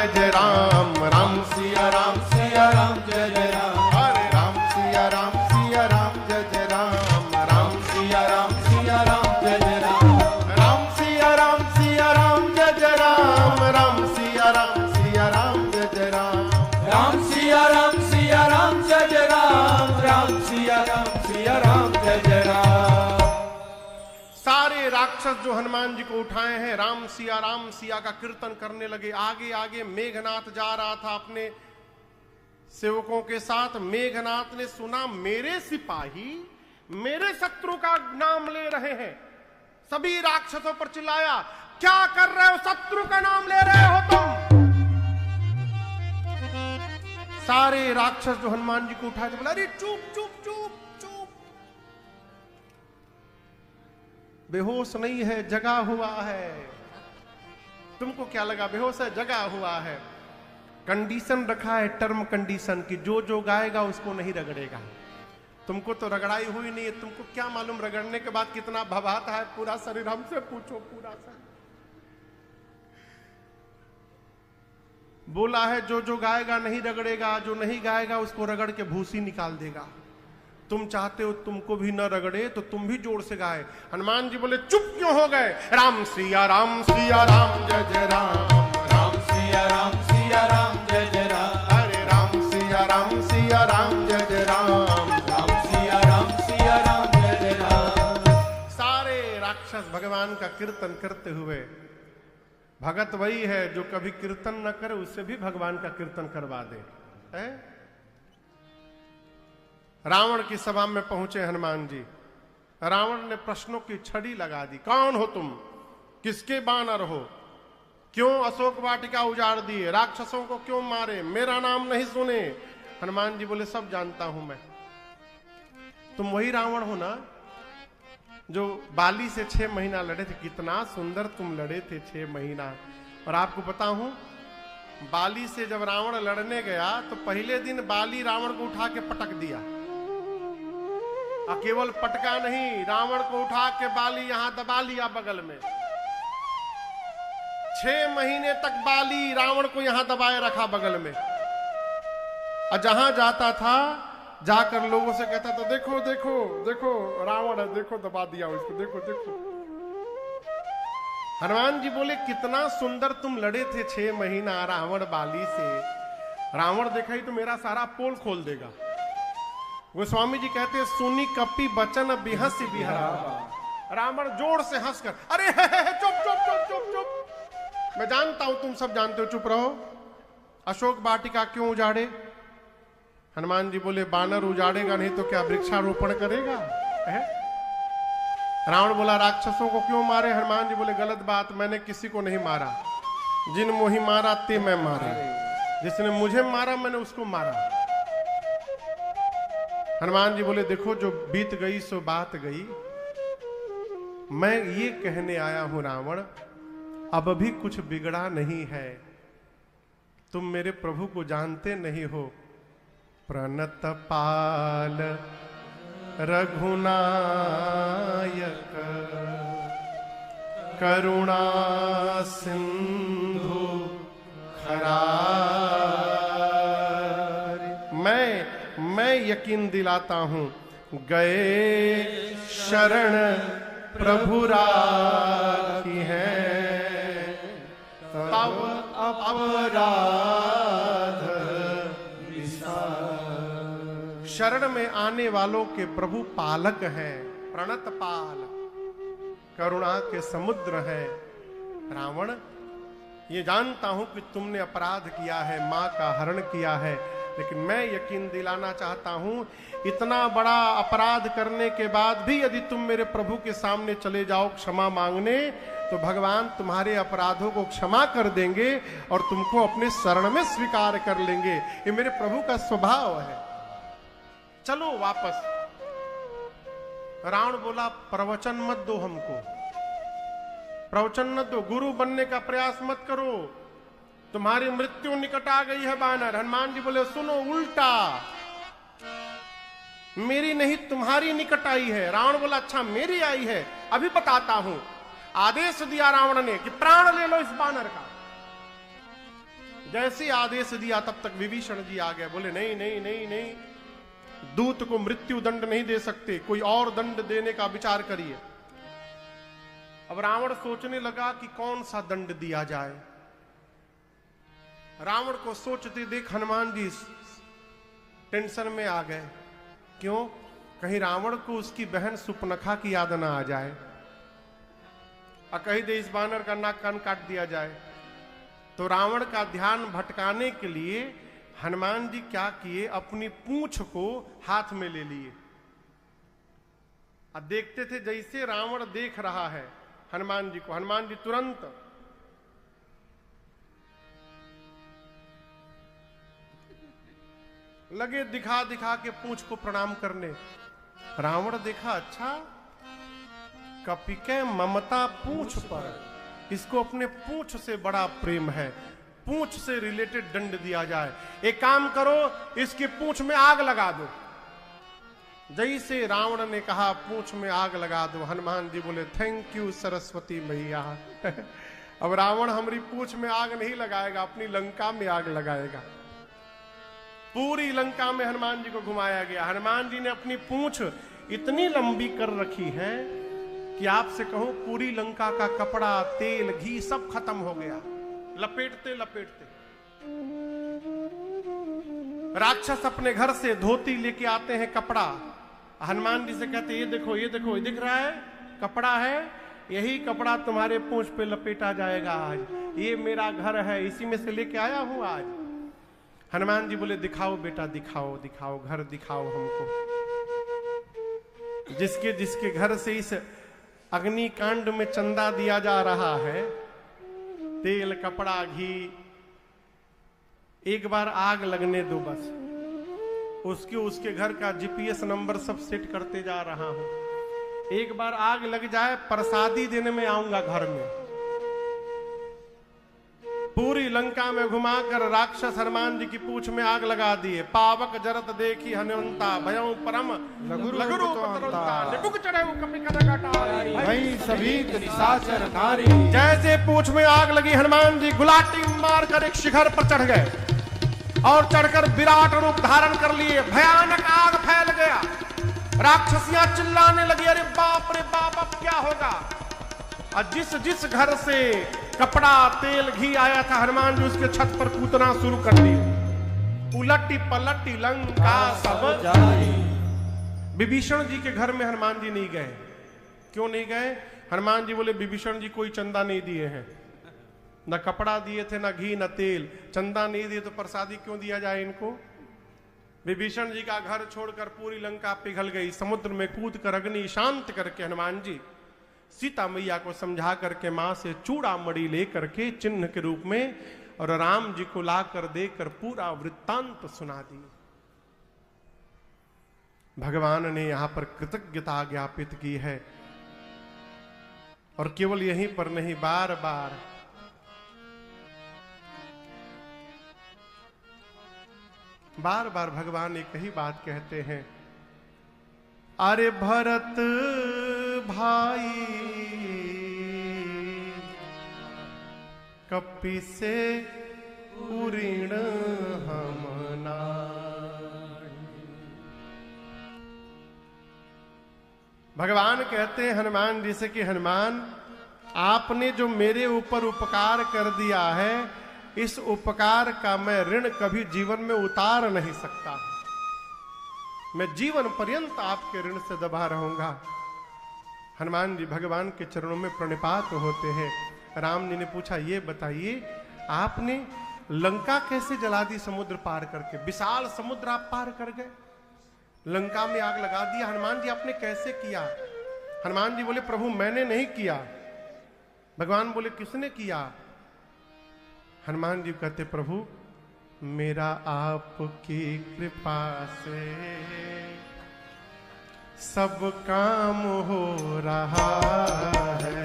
जय राम, राम सिया राम जय जय राम, अरे राम सिया राम जय जय राम, राम सिया राम जय जय राम, राम सिया राम जय जय राम, राम सिया राम जय जय राम, राम सिया राम जय जय राम, राम सिया राम जय जय राम। सारे राक्षस जो हनुमान जी को उठाए हैं राम सिया का कीर्तन करने लगे। आगे आगे मेघनाथ जा रहा था अपने सेवकों के साथ। मेघनाथ ने सुना मेरे सिपाही मेरे शत्रु का नाम ले रहे हैं। सभी राक्षसों पर चिल्लाया, क्या कर रहे हो? शत्रु का नाम ले रहे हो तुम? सारे राक्षस जो हनुमान जी को उठाए थे बोला, अरे चुप चुप चुप चुप, बेहोश नहीं है, जगा हुआ है। तुमको क्या लगा बेहोश है? जगा हुआ है। कंडीशन रखा है, टर्म कंडीशन की, जो जो गाएगा उसको नहीं रगड़ेगा। तुमको तो रगड़ाई हुई नहीं है, तुमको क्या मालूम रगड़ने के बाद कितना भवाता है पूरा शरीर। हमसे पूछो, पूरा शरीर बोला है जो जो गाएगा नहीं रगड़ेगा, जो नहीं गाएगा उसको रगड़ के भूसी निकाल देगा। तुम चाहते हो तुमको भी न रगड़े तो तुम भी जोर से गाए। हनुमान जी बोले चुप क्यों हो गए? राम सिया राम सिया राम जय जय राम, राम सिया राम सिया राम जय जय राम, अरे राम सिया राम सिया राम जय जय राम, राम सिया राम सिया राम जय जय राम। सारे राक्षस भगवान का कीर्तन करते हुए, भगत वही है जो कभी कीर्तन न करे उससे भी भगवान का कीर्तन करवा दे। है? रावण की सभा में पहुंचे हनुमान जी। रावण ने प्रश्नों की छड़ी लगा दी। कौन हो तुम? किसके बानर हो? क्यों अशोक वाटिका उजाड़ दिए? राक्षसों को क्यों मारे? मेरा नाम नहीं सुने? हनुमान जी बोले सब जानता हूं मैं। तुम वही रावण हो ना जो बाली से 6 महीना लड़े थे? कितना सुंदर तुम लड़े थे 6 महीना। और आपको पता हूं, बाली से जब रावण लड़ने गया तो पहले दिन बाली रावण को उठा के पटक दिया। और केवल पटका नहीं, रावण को उठा के बाली यहां दबा लिया बगल में। 6 महीने तक बाली रावण को यहां दबाए रखा बगल में। और जहां जाता था जाकर लोगों से कहता था, देखो देखो देखो रावण है, देखो दबा दिया उसको, देखो देखो। हनुमान जी बोले कितना सुंदर तुम लड़े थे 6 महीना रावण बाली से। रावण देखा ही तो मेरा सारा पोल खोल देगा। गोस्वामी जी कहते सुनी कपि बचन बिहसी बिहरा। रावण जोर से हंसकर, अरे चुप चुप चुप चुप चुप, मैं जानता हूं तुम सब जानते हो, चुप रहो। अशोक वाटिका क्यों उजाड़े? हनुमान जी बोले बानर उजाड़ेगा नहीं तो क्या वृक्षारोपण करेगा? है? रावण बोला राक्षसों को क्यों मारे? हनुमान जी बोले गलत बात, मैंने किसी को नहीं मारा। जिन मोहि मारा ते मैं मारे, जिसने मुझे मारा मैंने उसको मारा। हनुमान जी बोले देखो जो बीत गई सो बात गई। मैं ये कहने आया हूं रावण, अब भी कुछ बिगड़ा नहीं है। तुम मेरे प्रभु को जानते नहीं हो। प्रणत पाल रघुनायक करुणा सिंधु खरारी। मैं यकीन दिलाता हूं, गए शरण प्रभु राखी है, तब अपराध शरण में आने वालों के प्रभु पालक हैं। प्रणत पाल, करुणा के समुद्र है। रावण, ये जानता हूं कि तुमने अपराध किया है, मां का हरण किया है, लेकिन मैं यकीन दिलाना चाहता हूं, इतना बड़ा अपराध करने के बाद भी यदि तुम मेरे प्रभु के सामने चले जाओ क्षमा मांगने, तो भगवान तुम्हारे अपराधों को क्षमा कर देंगे और तुमको अपने शरण में स्वीकार कर लेंगे। ये मेरे प्रभु का स्वभाव है। चलो वापस। रावण बोला प्रवचन मत दो हमको, प्रवचन मत दो, गुरु बनने का प्रयास मत करो, तुम्हारी मृत्यु निकट आ गई है बानर। हनुमान जी बोले सुनो, उल्टा, मेरी नहीं तुम्हारी निकट आई है। रावण बोला अच्छा मेरी आई है, अभी बताता हूं। आदेश दिया रावण ने कि प्राण ले लो इस बानर का। जैसे आदेश दिया तब तक विभीषण जी आ गए। बोले नहीं नहीं नहीं नहीं, दूत को मृत्यु दंड नहीं दे सकते, कोई और दंड देने का विचार करिए। अब रावण सोचने लगा कि कौन सा दंड दिया जाए। रावण को सोचते देख हनुमान जी टेंशन में आ गए। क्यों? कहीं रावण को उसकी बहन सुपनखा की याद ना आ जाए और कहीं दे इस बानर का नाक कान काट दिया जाए। तो रावण का ध्यान भटकाने के लिए हनुमान जी क्या किए, अपनी पूंछ को हाथ में ले लिए। अब देखते थे जैसे रावण देख रहा है हनुमान जी को, हनुमान जी तुरंत लगे दिखा दिखा के पूंछ को प्रणाम करने। रावण देखा, अच्छा कपि के ममता पूंछ पर, इसको अपने पूंछ से बड़ा प्रेम है, पूंछ से रिलेटेड दंड दिया जाए। एक काम करो, इसकी पूंछ में आग लगा दो। जैसे रावण ने कहा पूंछ में आग लगा दो, हनुमान जी बोले थैंक यू सरस्वती मैया। अब रावण हमारी पूंछ में आग नहीं लगाएगा, अपनी लंका में आग लगाएगा। पूरी लंका में हनुमान जी को घुमाया गया। हनुमान जी ने अपनी पूंछ इतनी लंबी कर रखी है कि आपसे कहूं पूरी लंका का कपड़ा, तेल, घी सब खत्म हो गया, लपेटते लपेटते। राक्षस अपने घर से धोती लेके आते हैं, कपड़ा, हनुमान जी से कहते ये देखो ये देखो, ये दिख रहा है कपड़ा है, यही कपड़ा तुम्हारे पूंछ पे लपेटा जाएगा आज, ये मेरा घर है, इसी में से लेके आया हूं आज। हनुमान जी बोले दिखाओ बेटा, दिखाओ दिखाओ, घर दिखाओ हमको। जिसके जिसके घर से इस अग्निकांड में चंदा दिया जा रहा है, तेल, कपड़ा, घी, एक बार आग लगने दो बस। उसके घर का जीपीएस नंबर सब सेट करते जा रहा हूं। एक बार आग लग जाए, प्रसादी देने में आऊंगा घर में। पूरी लंका में घुमाकर राक्षस हनुमान जी की पूंछ में आग लगा दिए। पावक जरत देखी हनुमंता, भयं परम लघुरूप तरंता, निपुक चढ़े वो कपि कनक अटारी, भई सभी निशाचर नारी। जैसे पूंछ में आग लगी, हनुमान जी गुलाटी मारकर एक शिखर पर चढ़ गए और चढ़कर विराट रूप धारण कर लिए। भयानक आग फैल गया, राक्षसियां चिल्लाने लगी, अरे बाप रे बाप, अब क्या होगा। और जिस जिस घर से कपड़ा, तेल, घी आया था, हनुमान जी उसके छत पर कूदना शुरू कर दिए। उलटी पलटी लंका सब जाई। विभीषण जी के घर में हनुमान जी नहीं गए। क्यों नहीं गए? हनुमान जी बोले विभीषण जी कोई चंदा नहीं दिए हैं, न कपड़ा दिए थे, न घी, न तेल, चंदा नहीं दिए तो प्रसादी क्यों दिया जाए इनको। विभीषण जी का घर छोड़कर पूरी लंका पिघल गई। समुद्र में कूद कर अग्नि शांत करके हनुमान जी सीता मैया को समझा करके मां से चूड़ा मणि लेकर के चिन्ह के रूप में और राम जी को लाकर देकर पूरा वृत्तांत सुना दी। भगवान ने यहां पर कृतज्ञता ज्ञापित की है और केवल यहीं पर नहीं, बार बार भगवान एक ही बात कहते हैं, अरे भरत भाई कपि से ऋण हम नाहि। भगवान कहते हैं हनुमान जी से कि हनुमान, आपने जो मेरे ऊपर उपकार कर दिया है, इस उपकार का मैं ऋण कभी जीवन में उतार नहीं सकता। मैं जीवन पर्यंत आपके ऋण से दबा रहूंगा। हनुमान जी भगवान के चरणों में प्रणिपात होते हैं। राम जी ने पूछा, ये बताइए आपने लंका कैसे जला दी समुद्र पार करके? विशाल समुद्र आप पार कर गए, लंका में आग लगा दिया। हनुमान जी आपने कैसे किया? हनुमान जी बोले प्रभु मैंने नहीं किया। भगवान बोले किसने किया? हनुमान जी कहते प्रभु मेरा आपकी कृपा से सब काम हो रहा है,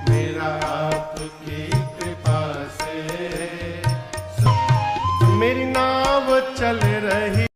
मेरा आपकी कृपा से मेरी नाव चल रही।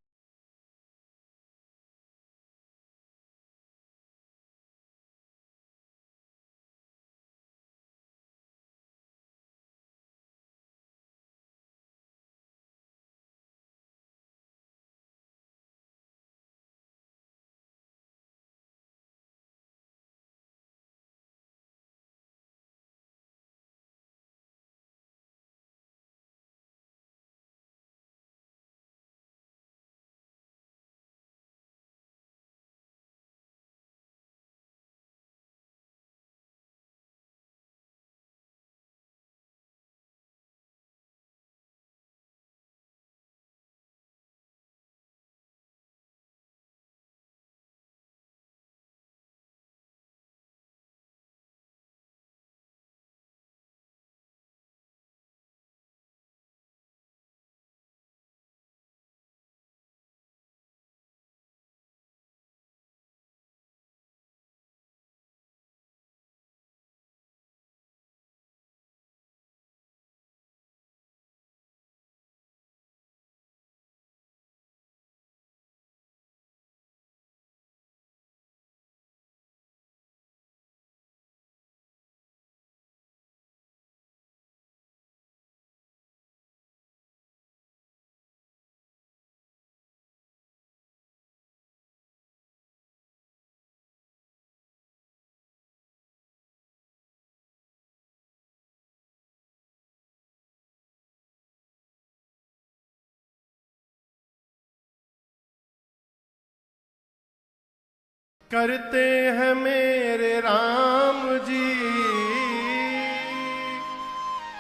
करते हैं मेरे राम जी,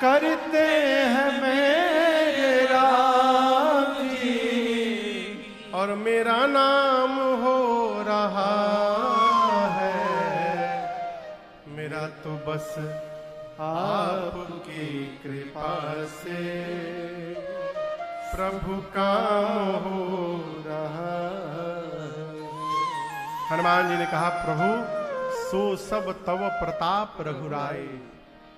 करते हैं मेरे राम जी, और मेरा नाम हो रहा है। मेरा तो बस आपकी कृपा से प्रभु काम हो रहा है। हनुमान जी ने कहा, प्रभु सो सब तव प्रताप रघुराई,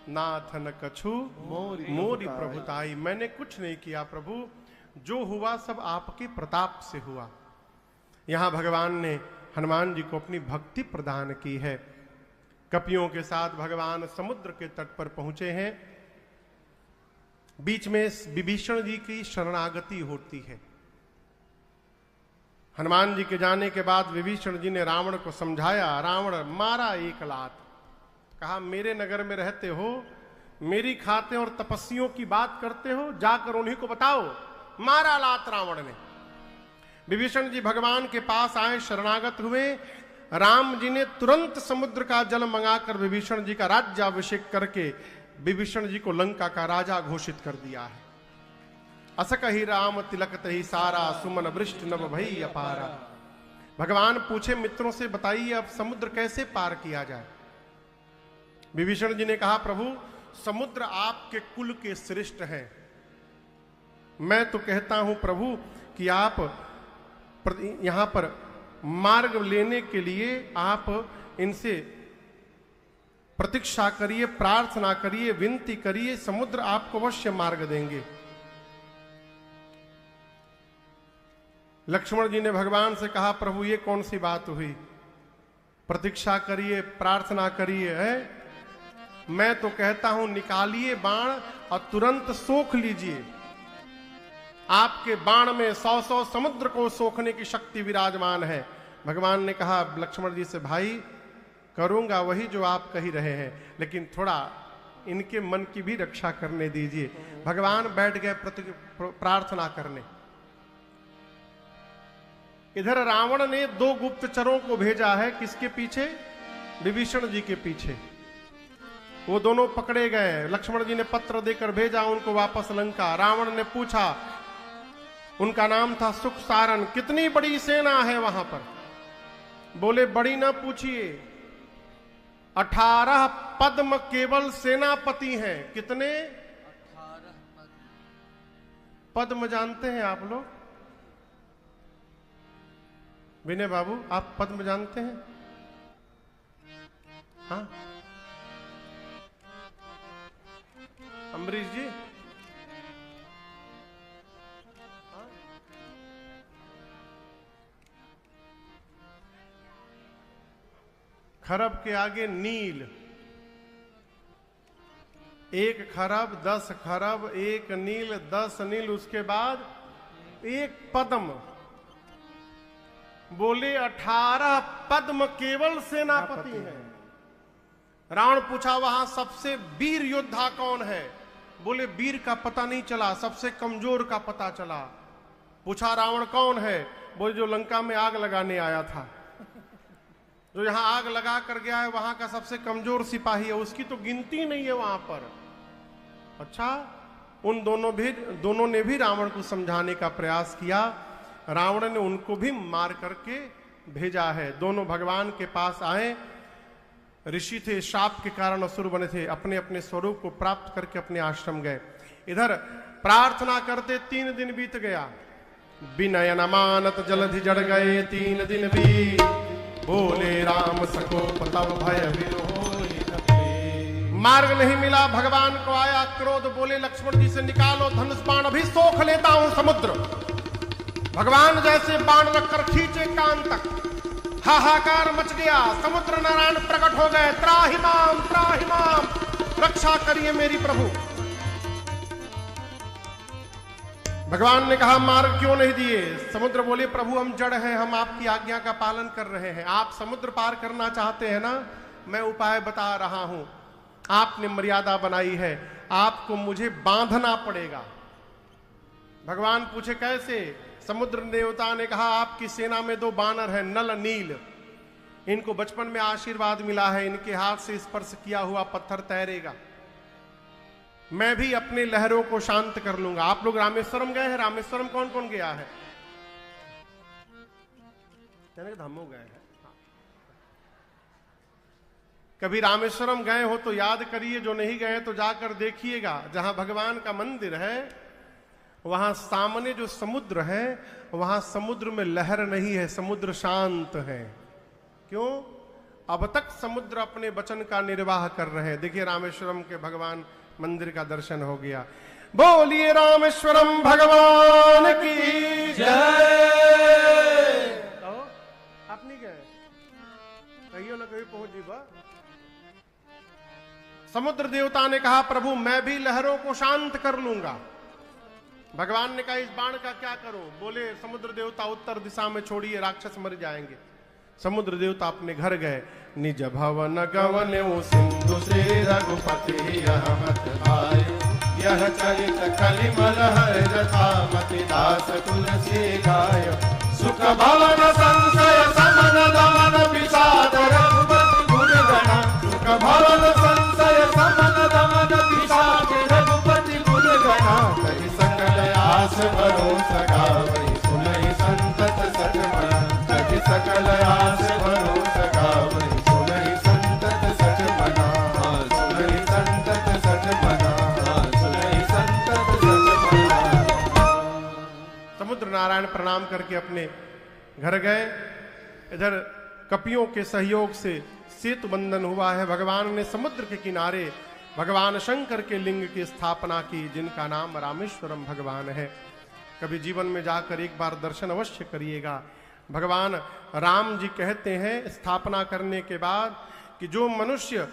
नाथ न कछु मोरी प्रभुताई। मैंने कुछ नहीं किया प्रभु, जो हुआ सब आपके प्रताप से हुआ। यहां भगवान ने हनुमान जी को अपनी भक्ति प्रदान की है। कपियों के साथ भगवान समुद्र के तट पर पहुंचे हैं। बीच में विभीषण जी की शरणागति होती है। हनुमान जी के जाने के बाद विभीषण जी ने रावण को समझाया। रावण मारा एक लात, कहा मेरे नगर में रहते हो, मेरी खाते और तपस्वियों की बात करते हो, जाकर उन्हीं को बताओ। मारा लात रावण ने। विभीषण जी भगवान के पास आए, शरणागत हुए। राम जी ने तुरंत समुद्र का जल मंगाकर विभीषण जी का राज्याभिषेक करके विभीषण जी को लंका का राजा घोषित कर दिया है। असक ही राम तिलकत ही सारा, सुमन वृष्टि नभ भई अपारा। भगवान पूछे मित्रों से, बताइए अब समुद्र कैसे पार किया जाए। विभीषण जी ने कहा, प्रभु समुद्र आपके कुल के श्रेष्ठ हैं। मैं तो कहता हूं प्रभु कि आप यहां पर मार्ग लेने के लिए आप इनसे प्रतीक्षा करिए, प्रार्थना करिए, विनती करिए, समुद्र आपको अवश्य मार्ग देंगे। लक्ष्मण जी ने भगवान से कहा, प्रभु ये कौन सी बात हुई, प्रतीक्षा करिए, प्रार्थना करिए है। मैं तो कहता हूं निकालिए बाण और तुरंत सोख लीजिए। आपके बाण में 100 समुद्र को सोखने की शक्ति विराजमान है। भगवान ने कहा लक्ष्मण जी से, भाई करूंगा वही जो आप कह रहे हैं, लेकिन थोड़ा इनके मन की भी रक्षा करने दीजिए। भगवान बैठ गए प्रार्थना करने। इधर रावण ने 2 गुप्तचरों को भेजा है। किसके पीछे? विभीषण जी के पीछे। वो दोनों पकड़े गए। लक्ष्मण जी ने पत्र देकर भेजा उनको वापस लंका। रावण ने पूछा, उनका नाम था सुख सारन, कितनी बड़ी सेना है वहां पर? बोले बड़ी ना पूछिए, 18 पद्म केवल सेनापति हैं। कितने? 18 पद्म जानते हैं आप लोग? विनय बाबू आप पद्म जानते हैं? हाँ अम्बरीश जी, खरब के आगे नील, 1 खरब 10 खरब, 1 नील 10 नील, उसके बाद 1 पद्म। बोले 18 पद्म केवल सेनापति हैं। रावण पूछा वहां सबसे वीर योद्धा कौन है? बोले वीर का पता नहीं चला, सबसे कमजोर का पता चला। पूछा रावण कौन है? बोले जो लंका में आग लगाने आया था, जो यहां आग लगा कर गया है, वहां का सबसे कमजोर सिपाही है, उसकी तो गिनती नहीं है वहां पर। अच्छा, उन दोनों ने भी रावण को समझाने का प्रयास किया। रावण ने उनको भी मार करके भेजा है। दोनों भगवान के पास आए। ऋषि थे, शाप के कारण असुर बने थे, अपने अपने स्वरूप को प्राप्त करके अपने आश्रम गए। इधर प्रार्थना करते 3 दिन बीत गया। विनय न मानत जलधि जड़ गए 3 दिन भी, बोले राम सकोप तब भय विरोही न पे। मार्ग नहीं मिला, भगवान को आया क्रोध। बोले लक्ष्मण जी से निकालो धनुष बाण, अभी सोख लेता हूं समुद्र। भगवान जैसे बाण रखकर खींचे कान तक, हाहाकार मच गया। समुद्र नारायण प्रकट हो गए, त्राहि माम, रक्षा करिए मेरी प्रभु। भगवान ने कहा मार्ग क्यों नहीं दिए? समुद्र बोले प्रभु हम जड़ हैं, हम आपकी आज्ञा का पालन कर रहे हैं। आप समुद्र पार करना चाहते हैं ना, मैं उपाय बता रहा हूं। आपने मर्यादा बनाई है, आपको मुझे बांधना पड़ेगा। भगवान पूछे कैसे? समुद्र देवता ने कहा आपकी सेना में 2 बानर हैं, नल नील। इनको बचपन में आशीर्वाद मिला है, इनके हाथ से स्पर्श किया हुआ पत्थर तैरेगा। मैं भी अपने लहरों को शांत कर लूंगा। आप लोग रामेश्वरम गए हैं? रामेश्वरम कौन कौन गया है? धामों गए हैं? कभी रामेश्वरम गए हो तो याद करिए, जो नहीं गए तो जाकर देखिएगा। जहां भगवान का मंदिर है वहां सामने जो समुद्र है, वहां समुद्र में लहर नहीं है, समुद्र शांत है। क्यों? अब तक समुद्र अपने वचन का निर्वाह कर रहे हैं। देखिए रामेश्वरम के भगवान मंदिर का दर्शन हो गया। बोलिए रामेश्वरम भगवान की जय। आप नहीं गए? कहियो ना कहीं पहुंच जी बा। समुद्र देवता ने कहा प्रभु मैं भी लहरों को शांत कर लूंगा। भगवान ने कहा इस बाण का क्या करूं? बोले समुद्र देवता उत्तर दिशा में छोड़िए, राक्षस मर जाएंगे। समुद्र देवता अपने घर गए। निज भवन गवन सिंधु से रघुपति यह मत आए, यह चरित कलिमल हर जथा मति दास तुलसी गाय। सुख भवन संशय समन दमन विषाद रघुपति गुण गण। सुख भवन संशय समन दमन विषाद रघुपति गुण गण। कहि सकल आस भरोसा गावै सुनहि संतत सठ मन। कहि सकल आस भरोसा गावै सुनहि संतत सठ मना। सुनहि संतत सठ मना। सुनहि संतत सठ मना। समुद्र नारायण प्रणाम करके अपने घर गए। इधर कपियों के सहयोग से सेतु बंधन हुआ है। भगवान ने समुद्र के किनारे भगवान शंकर के लिंग की स्थापना की, जिनका नाम रामेश्वरम भगवान है। कभी जीवन में जाकर एक बार दर्शन अवश्य करिएगा। भगवान राम जी कहते हैं स्थापना करने के बाद कि जो मनुष्य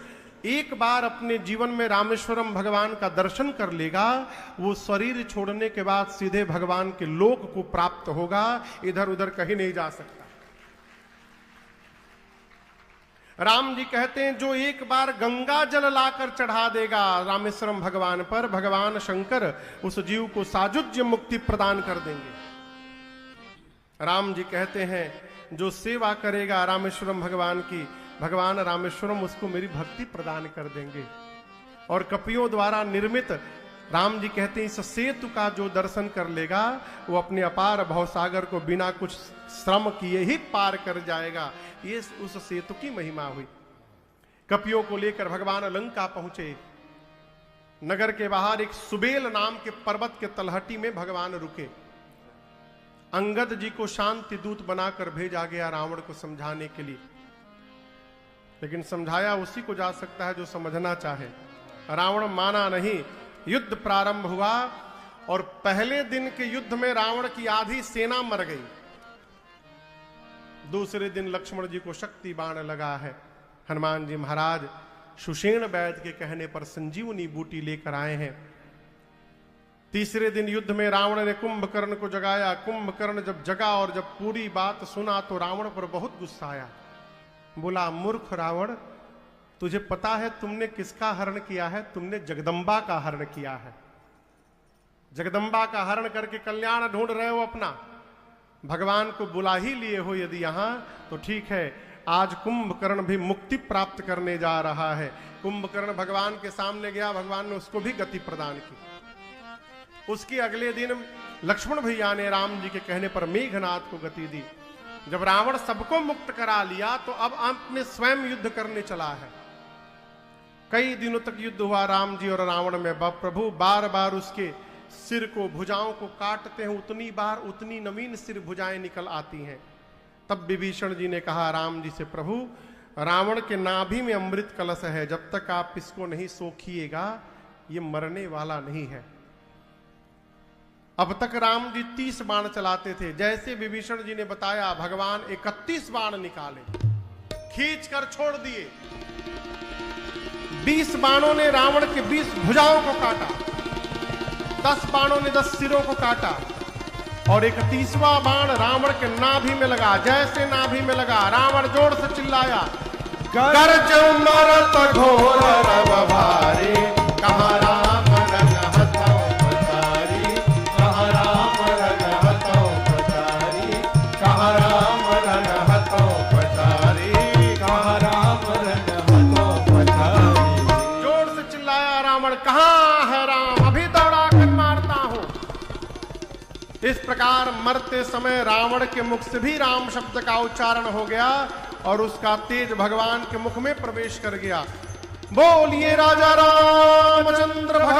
एक बार अपने जीवन में रामेश्वरम भगवान का दर्शन कर लेगा, वो शरीर छोड़ने के बाद सीधे भगवान के लोक को प्राप्त होगा, इधर उधर कहीं नहीं जा सकता। राम जी कहते हैं जो एक बार गंगा जल लाकर चढ़ा देगा रामेश्वरम भगवान पर, भगवान शंकर उस जीव को साजुज्य मुक्ति प्रदान कर देंगे। राम जी कहते हैं जो सेवा करेगा रामेश्वरम भगवान की, भगवान रामेश्वरम उसको मेरी भक्ति प्रदान कर देंगे। और कपियों द्वारा निर्मित राम जी कहते हैं इस सेतु का जो दर्शन कर लेगा वो अपने अपार भवसागर को बिना कुछ श्रम किए ही पार कर जाएगा। ये उस सेतु की महिमा हुई। कपियों को लेकर भगवान लंका पहुंचे। नगर के बाहर एक सुबेल नाम के पर्वत के तलहटी में भगवान रुके। अंगद जी को शांति दूत बनाकर भेजा गया रावण को समझाने के लिए, लेकिन समझाया उसी को जा सकता है जो समझना चाहे। रावण माना नहीं। युद्ध प्रारंभ हुआ और पहले दिन के युद्ध में रावण की आधी सेना मर गई। दूसरे दिन लक्ष्मण जी को शक्ति बाण लगा है। हनुमान जी महाराज सुषेण वैद्य के कहने पर संजीवनी बूटी लेकर आए हैं। तीसरे दिन युद्ध में रावण ने कुंभकर्ण को जगाया। कुंभकर्ण जब जगा और जब पूरी बात सुना तो रावण पर बहुत गुस्सा आया। बोला मूर्ख रावण, तुझे पता है तुमने किसका हरण किया है? तुमने जगदम्बा का हरण किया है। जगदम्बा का हरण करके कल्याण ढूंढ रहे हो अपना। भगवान को बुला ही लिए हो यदि यहां तो ठीक है। आज कुंभकर्ण भी मुक्ति प्राप्त करने जा रहा है। कुंभकर्ण भगवान के सामने गया, भगवान ने उसको भी गति प्रदान की। उसके अगले दिन लक्ष्मण भैया ने राम जी के कहने पर मेघनाथ को गति दी। जब रावण सबको मुक्त करा लिया तो अब आपने स्वयं युद्ध करने चला है। कई दिनों तक युद्ध हुआ राम जी और रावण में। प्रभु बार बार उसके सिर को, भुजाओं को काटते हैं, उतनी बार उतनी नवीन सिर भुजाएं निकल आती हैं। तब विभीषण जी ने कहा राम जी से, प्रभु रावण के नाभि में अमृत कलश है, जब तक आप इसको नहीं सोखिएगा ये मरने वाला नहीं है। अब तक राम जी 30 बाण चलाते थे। जैसे विभीषण जी ने बताया भगवान 31 बाण निकाले, खींच कर छोड़ दिए। 20 बाणों ने रावण के 20 भुजाओं को काटा, 10 बाणों ने 10 सिरों को काटा और 31वां बाण रावण के नाभि में लगा। जैसे नाभि में लगा रावण जोर से चिल्लाया, गर्ज मरत घोर रव भारी, कहाँ राम रग हथौ पछारी, कहाँ राम रग हथौ पछारी, कहाँ राम रग हथौ पछारी। इस प्रकार मरते समय रावण के मुख से भी राम शब्द का उच्चारण हो गया और उसका तेज भगवान के मुख में प्रवेश कर गया। बोलिए राजा रामचंद्र भगवान